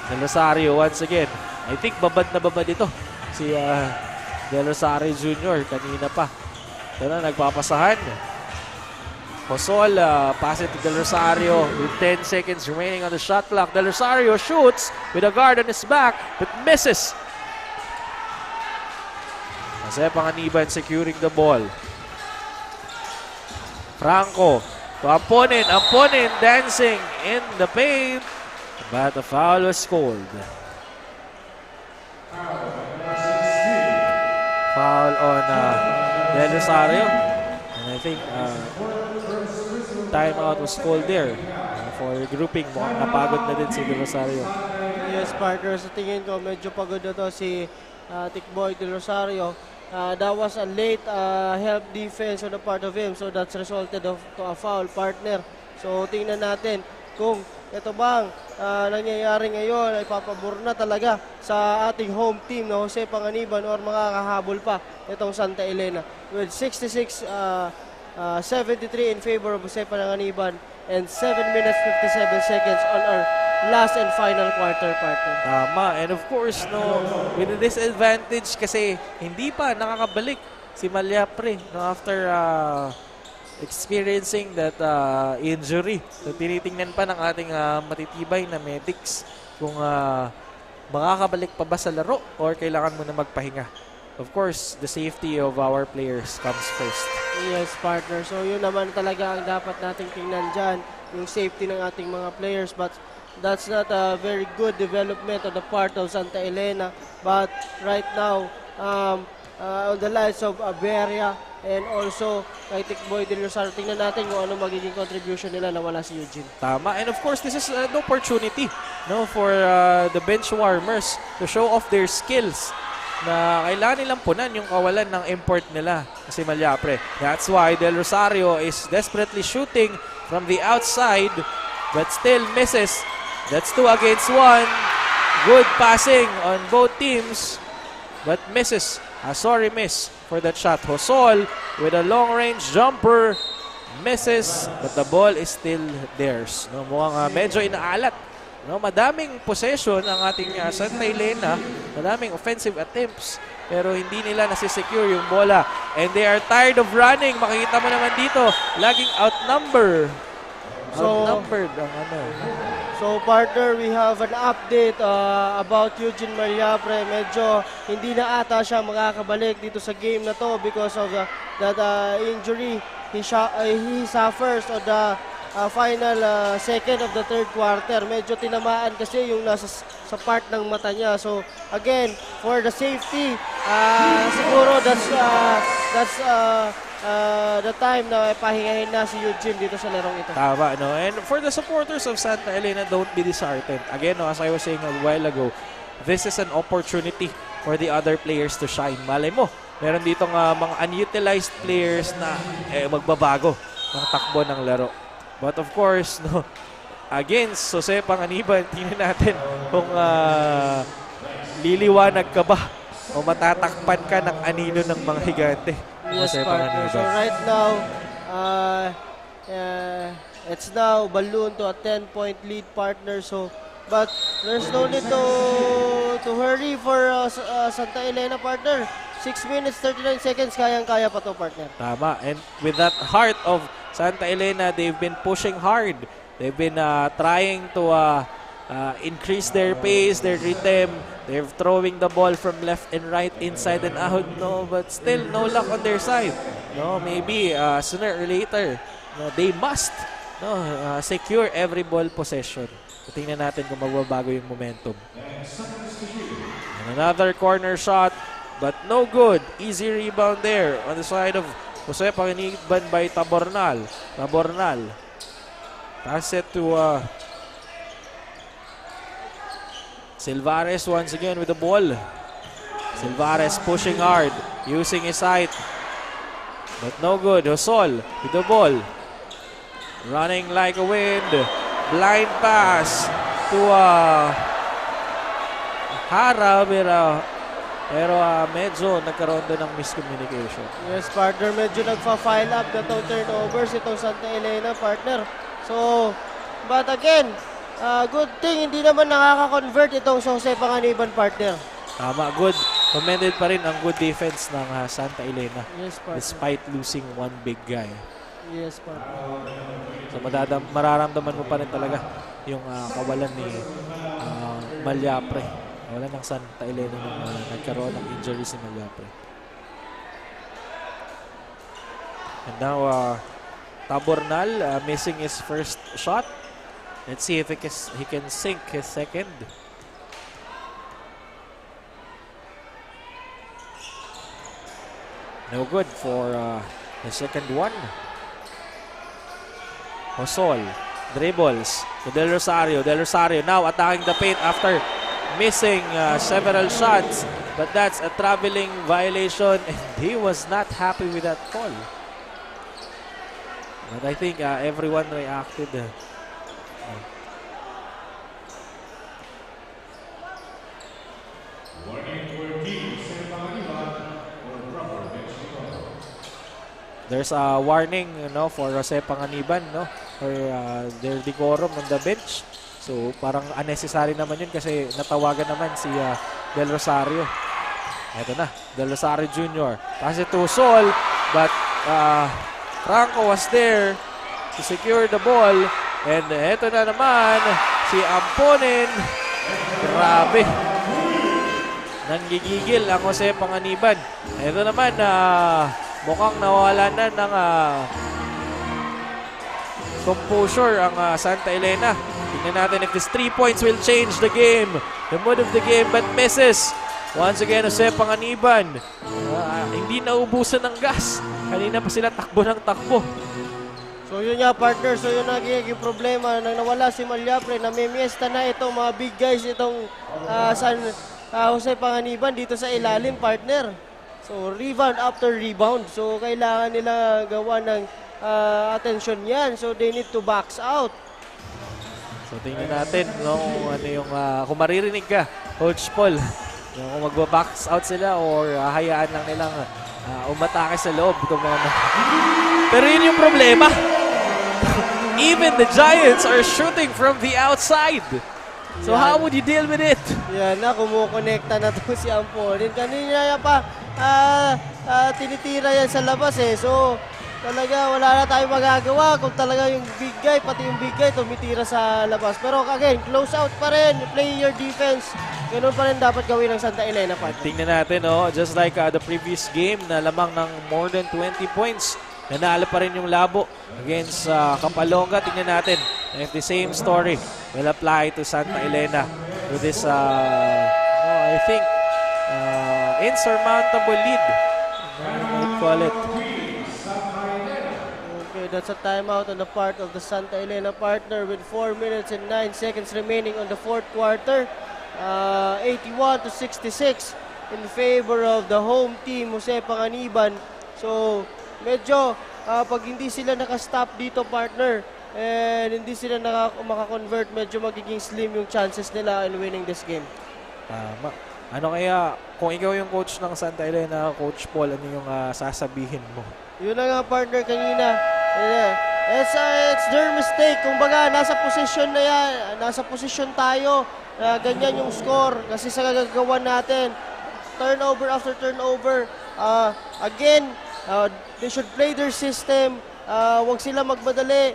Del Rosario once again. I think babad na babad ito. Si Del Rosario Jr. kanina pa. Ito na, nagpapasahan. Hosol, pass it to Del Rosario with 10 seconds remaining on the shot clock. Del Rosario shoots with a guard on his back but misses. Jose Panganiban securing the ball. Franco to opponent. Opponent dancing in the paint. But the foul was called. Foul on Del Rosario. And I think timeout was called there for grouping. Mukhang napagod na din si Del Rosario. Yes, partner. Sa tingin ko, medyo pagod na to si Tikboy Del Rosario. That was a late help defense on the part of him. So that's resulted to a foul, partner. So tingnan natin kung ito bang nangyayari ngayon ay papabor na talaga sa ating home team na Jose Panganiban or makakahabol pa itong Santa Elena. With 66-73 in favor of Jose Panganiban and 7 minutes 57 seconds on our last and final quarter, partner. Tama. And of course, no, with the disadvantage kasi hindi pa nakakabalik si Malyapre no, after experiencing that injury. So, tinitingnan pa ng ating matitibay na medics kung makakabalik pa ba sa laro or kailangan mo na magpahinga. Of course, the safety of our players comes first. Yes, partner. So, yun naman talaga ang dapat nating tingnan dyan, yung safety ng ating mga players. But that's not a very good development on the part of Santa Elena. But right now, on the likes of Aberia and also kay Tikboy Del Rosario, tingnan natin kung ano magiging contribution nila na wala si Eugene. Tama. And of course, this is an opportunity no, for the bench warmers to show off their skills na kailangan nilang punan yung kawalan ng import nila si Malyapre. That's why Del Rosario is desperately shooting from the outside but still misses. That's 2 against 1. Good passing on both teams but misses. A sorry miss for that shot. Hosol with a long-range jumper misses but the ball is still theirs. No, mukhang medyo inaalat. No, madaming possession ang ating Santa Elena, madaming offensive attempts pero hindi nila nasisecure yung bola and they are tired of running. Makikita mo naman dito, laging outnumbered ang ano. So partner, we have an update about Eugene Malyapre. Medyo hindi na ata siya makakabalik dito sa game na to because of that injury he suffers on the final second of the third quarter. Medyo tinamaan kasi yung nasa sa part ng mata niya. So again, for the safety, siguro that's the time na pahingahin na si Eugene dito sa larong ito. Tama, no? And for the supporters of Santa Elena, don't be disheartened. Again, no, as I was saying a while ago, this is an opportunity for the other players to shine. Malay mo, meron ditong mga unutilized players na magbabago ng takbo ng laro. But of course, no, against Jose Panganiban, tingnan natin kung liliwanag ka ba o matatakpan ka ng anino ng mga higante. Yes, partner. So right now, it's now balloon to a 10-point lead, partner. So, but there's no need to hurry for Santa Elena, partner. 6 minutes, 39 seconds, kayang-kaya pa to, partner. Tama. And with that heart of Santa Elena, they've been pushing hard. They've been trying to increase their pace, their rhythm. They're throwing the ball from left and right, inside and out. No, but still no luck on their side. No, maybe sooner or later, no, they must secure every ball possession. Tingnan natin kung magbabago yung momentum. And another corner shot, but no good. Easy rebound there on the side of Jose Panganiban by Tabornal. Pass it to Silvares once again with the ball. Silvares pushing hard, using his height. But no good. Hosol with the ball. Running like a wind. Blind pass to Hara, pero medyo nagkaroon din ng miscommunication. Yes, partner. Medyo nagpa-file up na itong turnovers itong Santa Elena, partner. So, but again, good thing hindi naman nakaka-convert itong Jose Panganiban, partner. Tama, good commended pa rin ang good defense ng Santa Elena Yes, partner. despite losing one big guy. Yes, partner. So mararamdaman mo pa rin talaga yung kawalan ni Malyapre. Kawalan ng Santa Elena nung nagkaroon ng injury si Malyapre. And now, Tabornal missing his first shot. Let's see if he can sink his second. No good for the second one. Hosol dribbles to Del Rosario. Del Rosario now attacking the paint after missing several shots. But that's a traveling violation and he was not happy with that call. But I think everyone reacted. There's a warning, for Jose Panganiban, for their decorum on the bench. So parang unnecessary naman yun kasi natawagan naman si Del Rosario. Ito na, Del Rosario Jr. Pass it to Sol, but Franco was there to secure the ball. And ito na naman, si Amponen. Grabe. Nanggigigil ang Jose Panganiban. Ito naman, mukhang nawala na ng composure ang Santa Elena. Tingnan natin if these 3 points will change the game. The mood of the game, but misses. Once again, Jose Panganiban. Hindi naubusan ng gas. Kanina pa sila takbo ng takbo. So yun nga, partner. So yun nagiging problema. Nang nawala si Malyapre, namimiesta na itong mga big guys, itong Jose Panganiban dito sa ilalim, partner. So rebound after rebound. So kailangan nila gawa ng attention yan. So they need to box out. So tingnan natin kung maririnig ka, Coach Paul, kung magba-box out sila or hayaan lang nilang umatake sa loob. Pero yun yung problema. Even the Giants are shooting from the outside. So how would you deal with it? Yan na, kumukonekta na to si Amponen. Kanina pa tinitira yan sa labas eh. So talaga wala na tayong magagawa kung talaga yung big guy, pati yung big guy tumitira sa labas. Pero again, close out pa rin, play your defense. Ganun pa rin dapat gawin ng Santa Elena. Tingnan natin, just like the previous game na lamang ng more than 20 points. Nanalo pa rin yung Labo against Kapalonga. Tingnan natin if the same story will apply to Santa Elena with this, I think, insurmountable lead. I'd call it. Okay, that's a timeout on the part of the Santa Elena partner with 4 minutes and 9 seconds remaining on the fourth quarter. 81-66 in favor of the home team, Jose Panganiban. So, medyo pag hindi sila nakastop dito, partner, and hindi sila makakonvert, medyo magiging slim yung chances nila in winning this game. Tama. Ano kaya, kung ikaw yung coach ng Santa Elena, Coach Paul, ano yung sasabihin mo? Yun na nga, partner, kanina. It's their mistake. Kumbaga, nasa position na yan. Nasa position tayo. Ganyan yung score. Kasi sa gagagawa natin, turnover after turnover. Again, they should play their system. Huwag sila magmadali.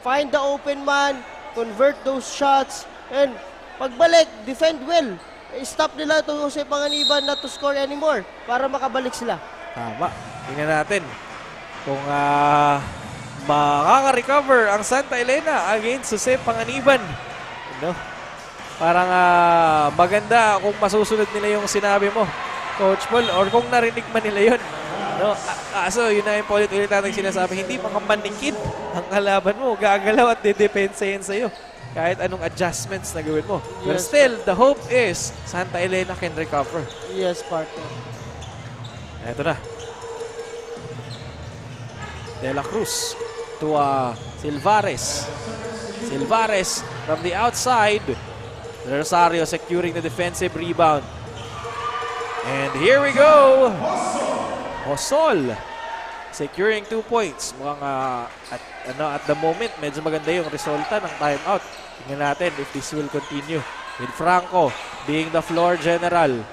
Find the open man. Convert those shots. And pagbalik, defend well. Stop nila itong Jose Panganiban not to score anymore para makabalik sila. Tama. Tingnan natin kung makaka-recover ang Santa Elena against Jose Panganiban. Parang maganda kung masusunod nila yung sinabi mo, Coach Paul, or kung narinig man nila yun. So, yun na yung ulit-ulit natin sinasabi, hindi makapanikid ang kalaban mo. Gagalaw at didepensa yan sa'yo. Kahit anong adjustments na gawin mo. But still, the hope is Santa Elena can recover. Yes, partner. Ito na. De La Cruz to Silvares. Silvares from the outside. Rosario securing the defensive rebound. And here we go. Hosol securing 2 points. Mukhang at the moment, medyo maganda yung resulta ng timeout. Tingnan natin if this will continue. With Franco being the floor general.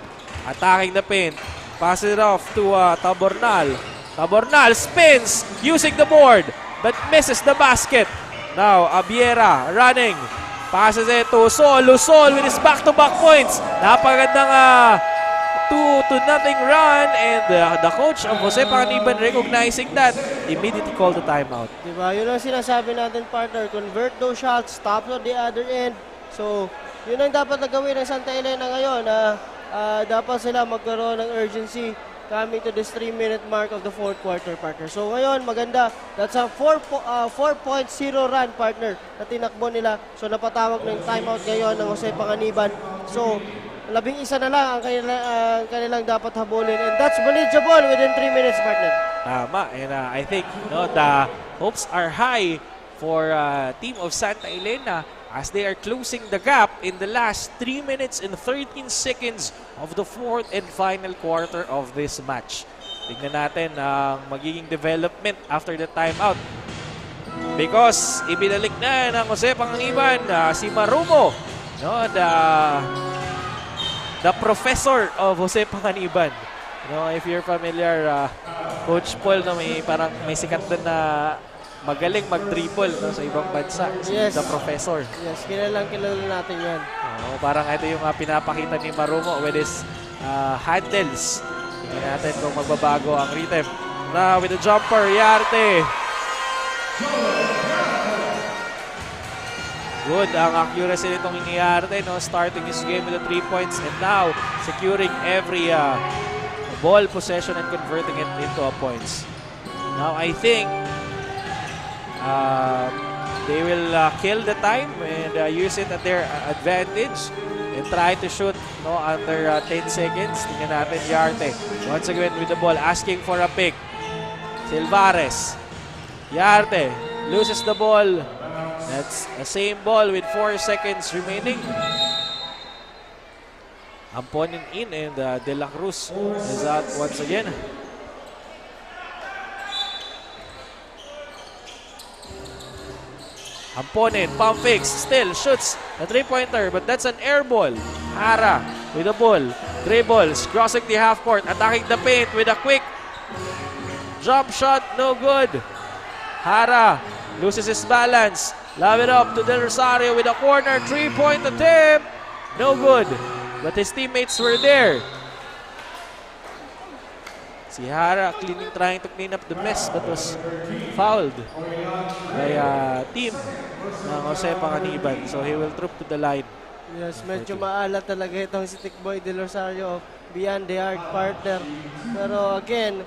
attacking the paint. Pass it off to Tabornal. Tabornal spins using the board but misses the basket. Now, Abiera running. Passes it to Sol. Lusol with his back-to-back points. Napagandang 2-0 run, and the coach of Jose Panganiban, recognizing that, immediately called the timeout. Diba? Yun ang sinasabi natin, partner. Convert those shots, stop on the other end. So, yun ang dapat na gawin ng Santa Elena ngayon. Dapat sila magkaroon ng urgency coming to this 3-minute mark of the fourth quarter, partner. So, ngayon, maganda. That's a 4.0 run, partner, na tinakbo nila. So, napatawag ng timeout ngayon ng Jose Panganiban. So, 11 na lang ang kanilang dapat habulin. And that's manageable within 3 minutes, partner. Tama. And I think the hopes are high for team of Santa Elena as they are closing the gap in the last 3 minutes and 13 seconds of the fourth and final quarter of this match. Tingnan natin ang magiging development after the timeout. Because ibinalik na ng Jose Panganiban si Marumo, the professor of Jose Panganiban. If you're familiar, Coach Paul, may sikat din na magaling mag-triple sa ibang bansa. Yes. The professor. Yes, kilala natin yan. Parang ito yung pinapakita ni Marumo with his handles. Tingnan natin kung magbabago ang rhythm. Now with the jumper, Yarte. Good ang accuracy nitong Yarte, starting his game with the 3 points and now securing every ball possession and converting it into points. Now I think they will kill the time and use it at their advantage and try to shoot under 10 seconds. Tingnan natin Yarte. Once again with the ball, asking for a pick. Silvares. Yarte loses the ball. That's the same ball with 4 seconds remaining. Amponin in and De La Cruz is out once again. Amponin, pump fakes, still shoots a 3-pointer, but that's an air ball. Hara with the ball, dribbles, crossing the half court, attacking the paint with a quick jump shot, no good. Hara loses his balance, lob it up to Del Rosario with a corner 3-point attempt, no good. But his teammates were there. Si Hara trying to clean up the mess but was fouled by team ng Jose Panganiban. So he will troop to the line. Yes, medyo maalat talaga itong si Tikboy Del Rosario beyond the arc, partner. Pero again,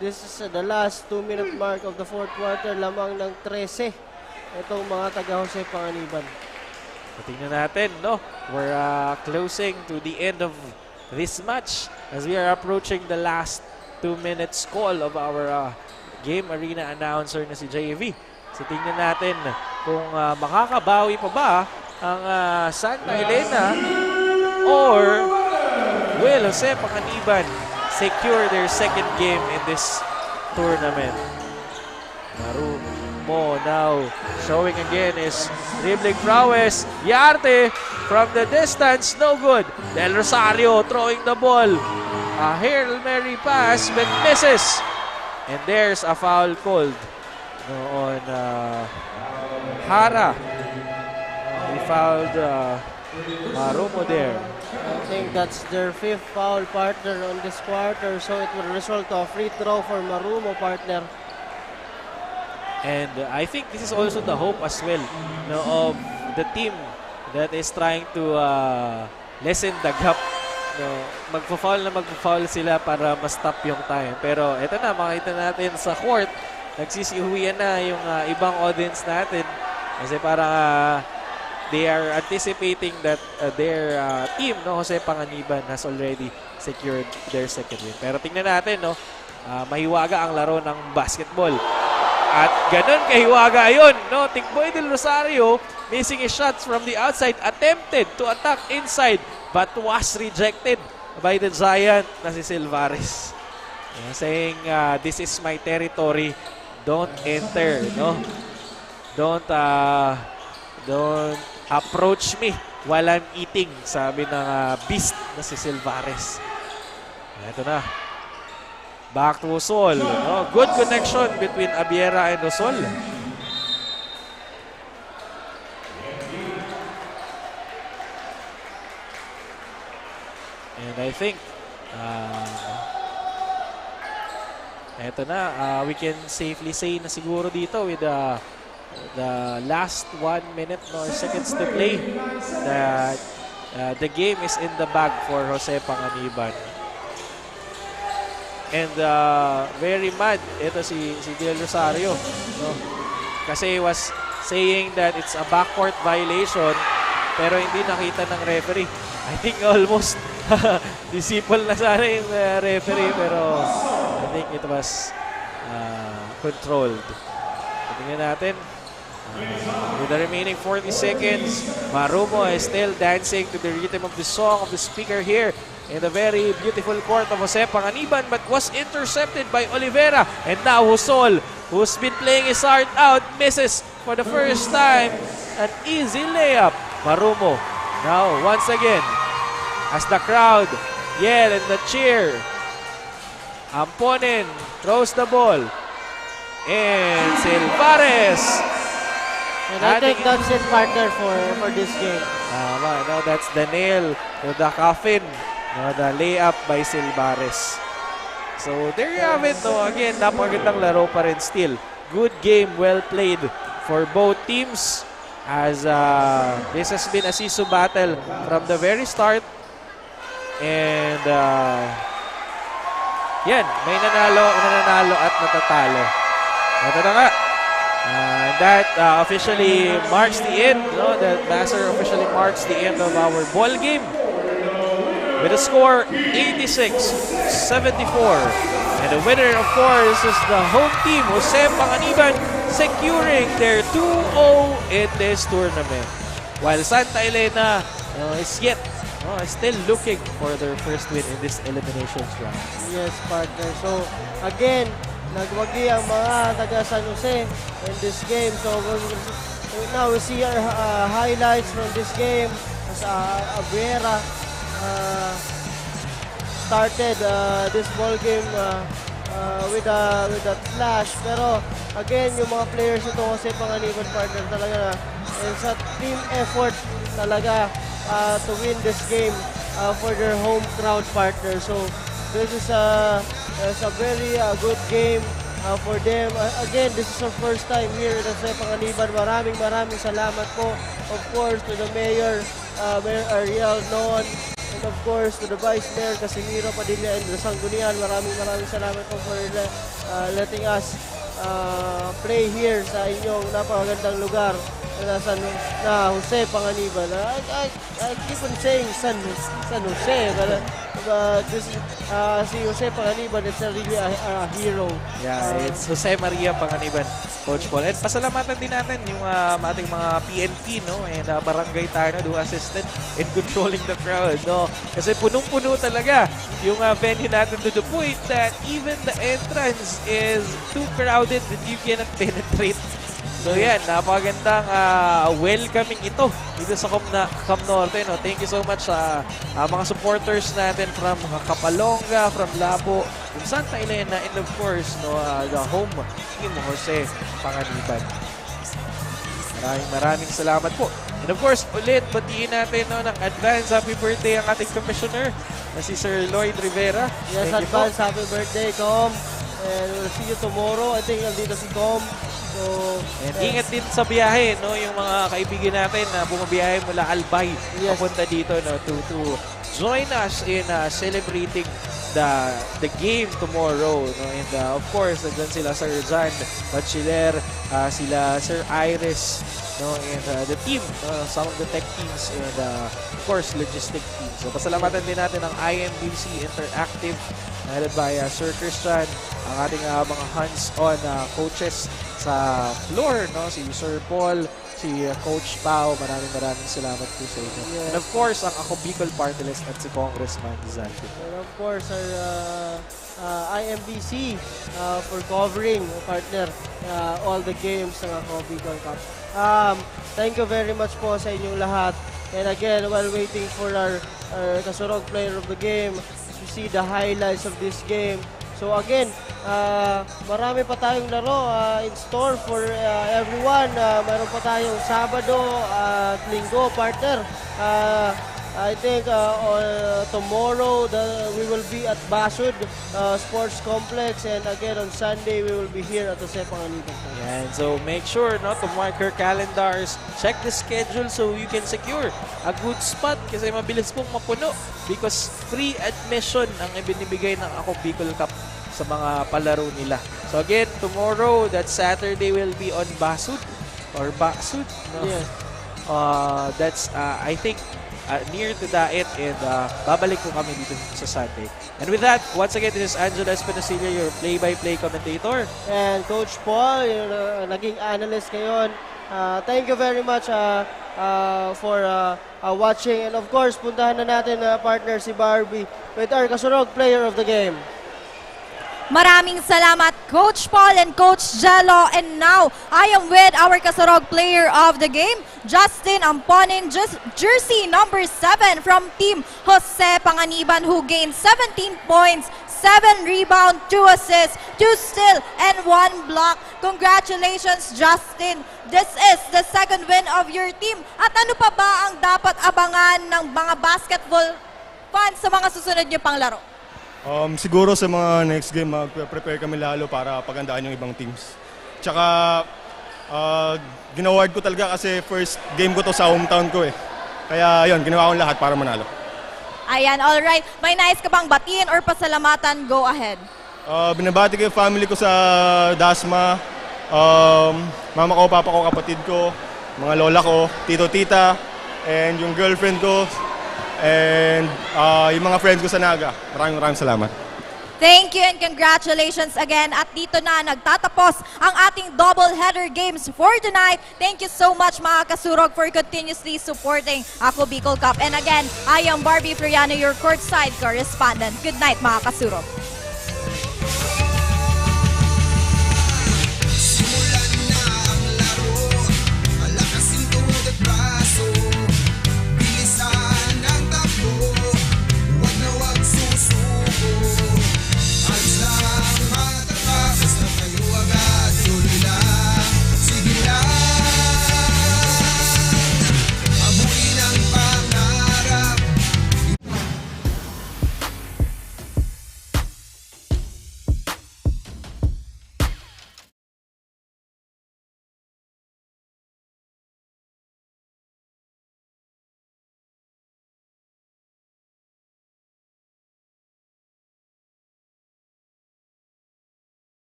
this is the last 2-minute mark of the fourth quarter, lamang ng 13 itong mga taga Jose Panganiban. Tingnan natin, we're closing to the end of this match as we are approaching the last 2 minutes call of our game arena announcer na si JV. So tingnan natin kung makakabawi pa ba ang Santa Elena or will Jose Panganiban secure their second game in this tournament. Marumo now showing again his dribbling prowess. Yarte from the distance, no good. Del Rosario throwing the ball. A Hail Mary pass but misses. And there's a foul called on Hara. He fouled Marumo there. I think that's their 5th foul, partner, on this quarter. So it will result to a free throw for Marumo, partner. And I think this is also the hope as well of the team that is trying to lessen the gap. Magpo-foul sila para ma-stop yung time. Pero eto na, makita natin sa court, nagsisiuwian na yung ibang audience natin. Kasi parang they are anticipating that their team, Jose Panganiban, has already secured their second win. Pero tingnan natin, mahiwaga ang laro ng basketball. At ganun kahiwaga yun, Tikboy Del Rosario missing his shots from the outside, attempted to attack inside but was rejected by the giant na si Silvares. Saying, this is my territory, don't enter, Don't approach me while I'm eating, sabi ng beast na si Silvares. Ito na. Back to Usol. No? Good connection between Abiera and Usol. And I think eto na, we can safely say na siguro dito with the last 1 minute or seconds to play that the game is in the bag for Jose Panganiban. And very mad ito si Del Rosario, no? Kasi he was saying that it's a backcourt violation pero hindi nakita ng referee. I think almost disciple na sana yung referee pero I think it was controlled. Tingnan natin. With the remaining 40 seconds, Marumo is still dancing to the rhythm of the song of the speaker here in the very beautiful court of Jose Panganiban, but was intercepted by Oliveira. And now Usol, who's been playing his heart out, misses for the first time. An easy layup. Marumo now once again as the crowd yell and the cheer. Amponin throws the ball. And Silvares. And I think that's it, partner, for this game. No, that's the nail to the coffin. No, the layup by Silvares. So there you have it. No, again, napakagandang laro pa rin still. Good game, well played for both teams. As this has been a sisu battle from the very start. And yan, may nananalo at natatalo. Ito na nga. That officially marks the end. No? The buzzer officially marks the end of our ball game. With a score 86-74. And the winner, of course, is the home team, Jose Panganiban, securing their 2-0 in this tournament. While Santa Elena is still looking for their first win in this eliminations round. Yes, partner. So, again, nagwagi ang mga taga San Jose in this game. So, now we see our highlights from this game as Abiera started this ball game with a flash. Pero, again, yung mga players ito kasi Panganiban, partner, talaga na sa team effort talaga to win this game for their home crowd, partner. So, this is a very good game for them. Again, this is our first time here in Jose Panganiban. Maraming salamat po, of course, to the Mayor, Mayor Ariel Noon, and of course, to the Vice Mayor Casimiro Padilla and the Sanggunian. Maraming salamat po for letting us play here sa inyong napakagandang lugar na Jose Panganiban. I keep on saying San Jose, but this si Jose Panganiban is really a hero. Yeah, it's Jose Maria Panganiban, Coach Paul. And pasalamatan din natin yung ating mga PNP, no, and Barangay Tarna who assisted in controlling the crowd, no. Kasi punong-puno talaga yung venue natin to the point that even the entrance is too crowded that you cannot penetrate. So yan, napakagandang welcoming ito dito sa Cam Norte. No? Thank you so much sa mga supporters natin from Kapalonga, from Labo, from Santa Elena, and of course, no, the home team, Jose Panganiban. Maraming salamat po. And of course, ulit, batiin natin ng advance happy birthday ang ating commissioner na si Sir Lloyd Rivera. Yes, advance happy birthday, Com. And we'll see you tomorrow. I think nandito si Com. So, and ingat din sa biyahe, no, yung mga kaibigan natin na bumabiyahe mula Albay papunta dito, no, to join us in celebrating the game tomorrow, no, and of course nandiyan sila Sir Jan Bachiller, sila Sir Iris, no, and the team, some of the tech teams, and of course logistic teams. So pasalamatan din natin ang IMBC Interactive led by Sir Christian, ang ating mga hands-on coaches sa floor, no, si Sir Paul, si Coach Pao. Maraming salamat po sa inyo. Yes. And of course, ang Ako Bicol Party List at si Congressman Dizalde. And of course, our IMBC for covering, partner, all the games ng Ako Bicol Cup. Thank you very much po sa inyong lahat. And again, while waiting for our Kasurog player of the game, to see the highlights of this game. So again, marami pa tayong laro in store for everyone. Meron pa tayong Sabado at Linggo, partner. I think tomorrow we will be at Basud Sports Complex, and again on Sunday we will be here at Jose Panganiban. Yan. So make sure to mark your calendars, check the schedule so you can secure a good spot kasi mabilis pong mapuno because free admission ang ibinibigay ng Ako Bicol Cup sa mga palaro nila. So again, tomorrow, that Saturday will be on Basud or Basud. No? Yes. That's I think near to Daet, and babalik po kami dito sa Sunday. And with that, once again, this is Angelo Espinosillo, your play-by-play commentator. And Coach Paul, yung naging analyst ngayon. Thank you very much for watching. And of course, puntahan na natin partner si Barbie with our Kasurog player of the game. Maraming salamat, Coach Paul and Coach Jello. And now, I am with our Kasurog player of the game, Justin Amponin, jersey number 7 from Team Jose Panganiban, who gained 17 points, 7 rebound, 2 assists, 2 steal, and 1 block. Congratulations, Justin. This is the second win of your team. At ano pa ba ang dapat abangan ng mga basketball fans sa mga susunod niyo pang laro? Siguro sa mga next game, mag-prepare kami lalo para pagandaan yung ibang teams. Tsaka, ginaward ko talaga kasi first game ko to sa hometown ko eh. Kaya yun, ginawa ko lahat para manalo. Ayan, alright. May nais ka bang batiin or pasalamatan? Go ahead. Binabati ko yung family ko sa Dasma, mama ko, papa ko, kapatid ko, mga lola ko, tito, tita, and yung girlfriend ko, and yung mga friends ko sa Naga. Maraming salamat. Thank you and congratulations again. At dito na nagtatapos ang ating double-header games for tonight. Thank you so much mga Kasurog for continuously supporting Ako Bicol Cup. And again, I am Barbie Floriano, your courtside correspondent. Good night mga Kasurog.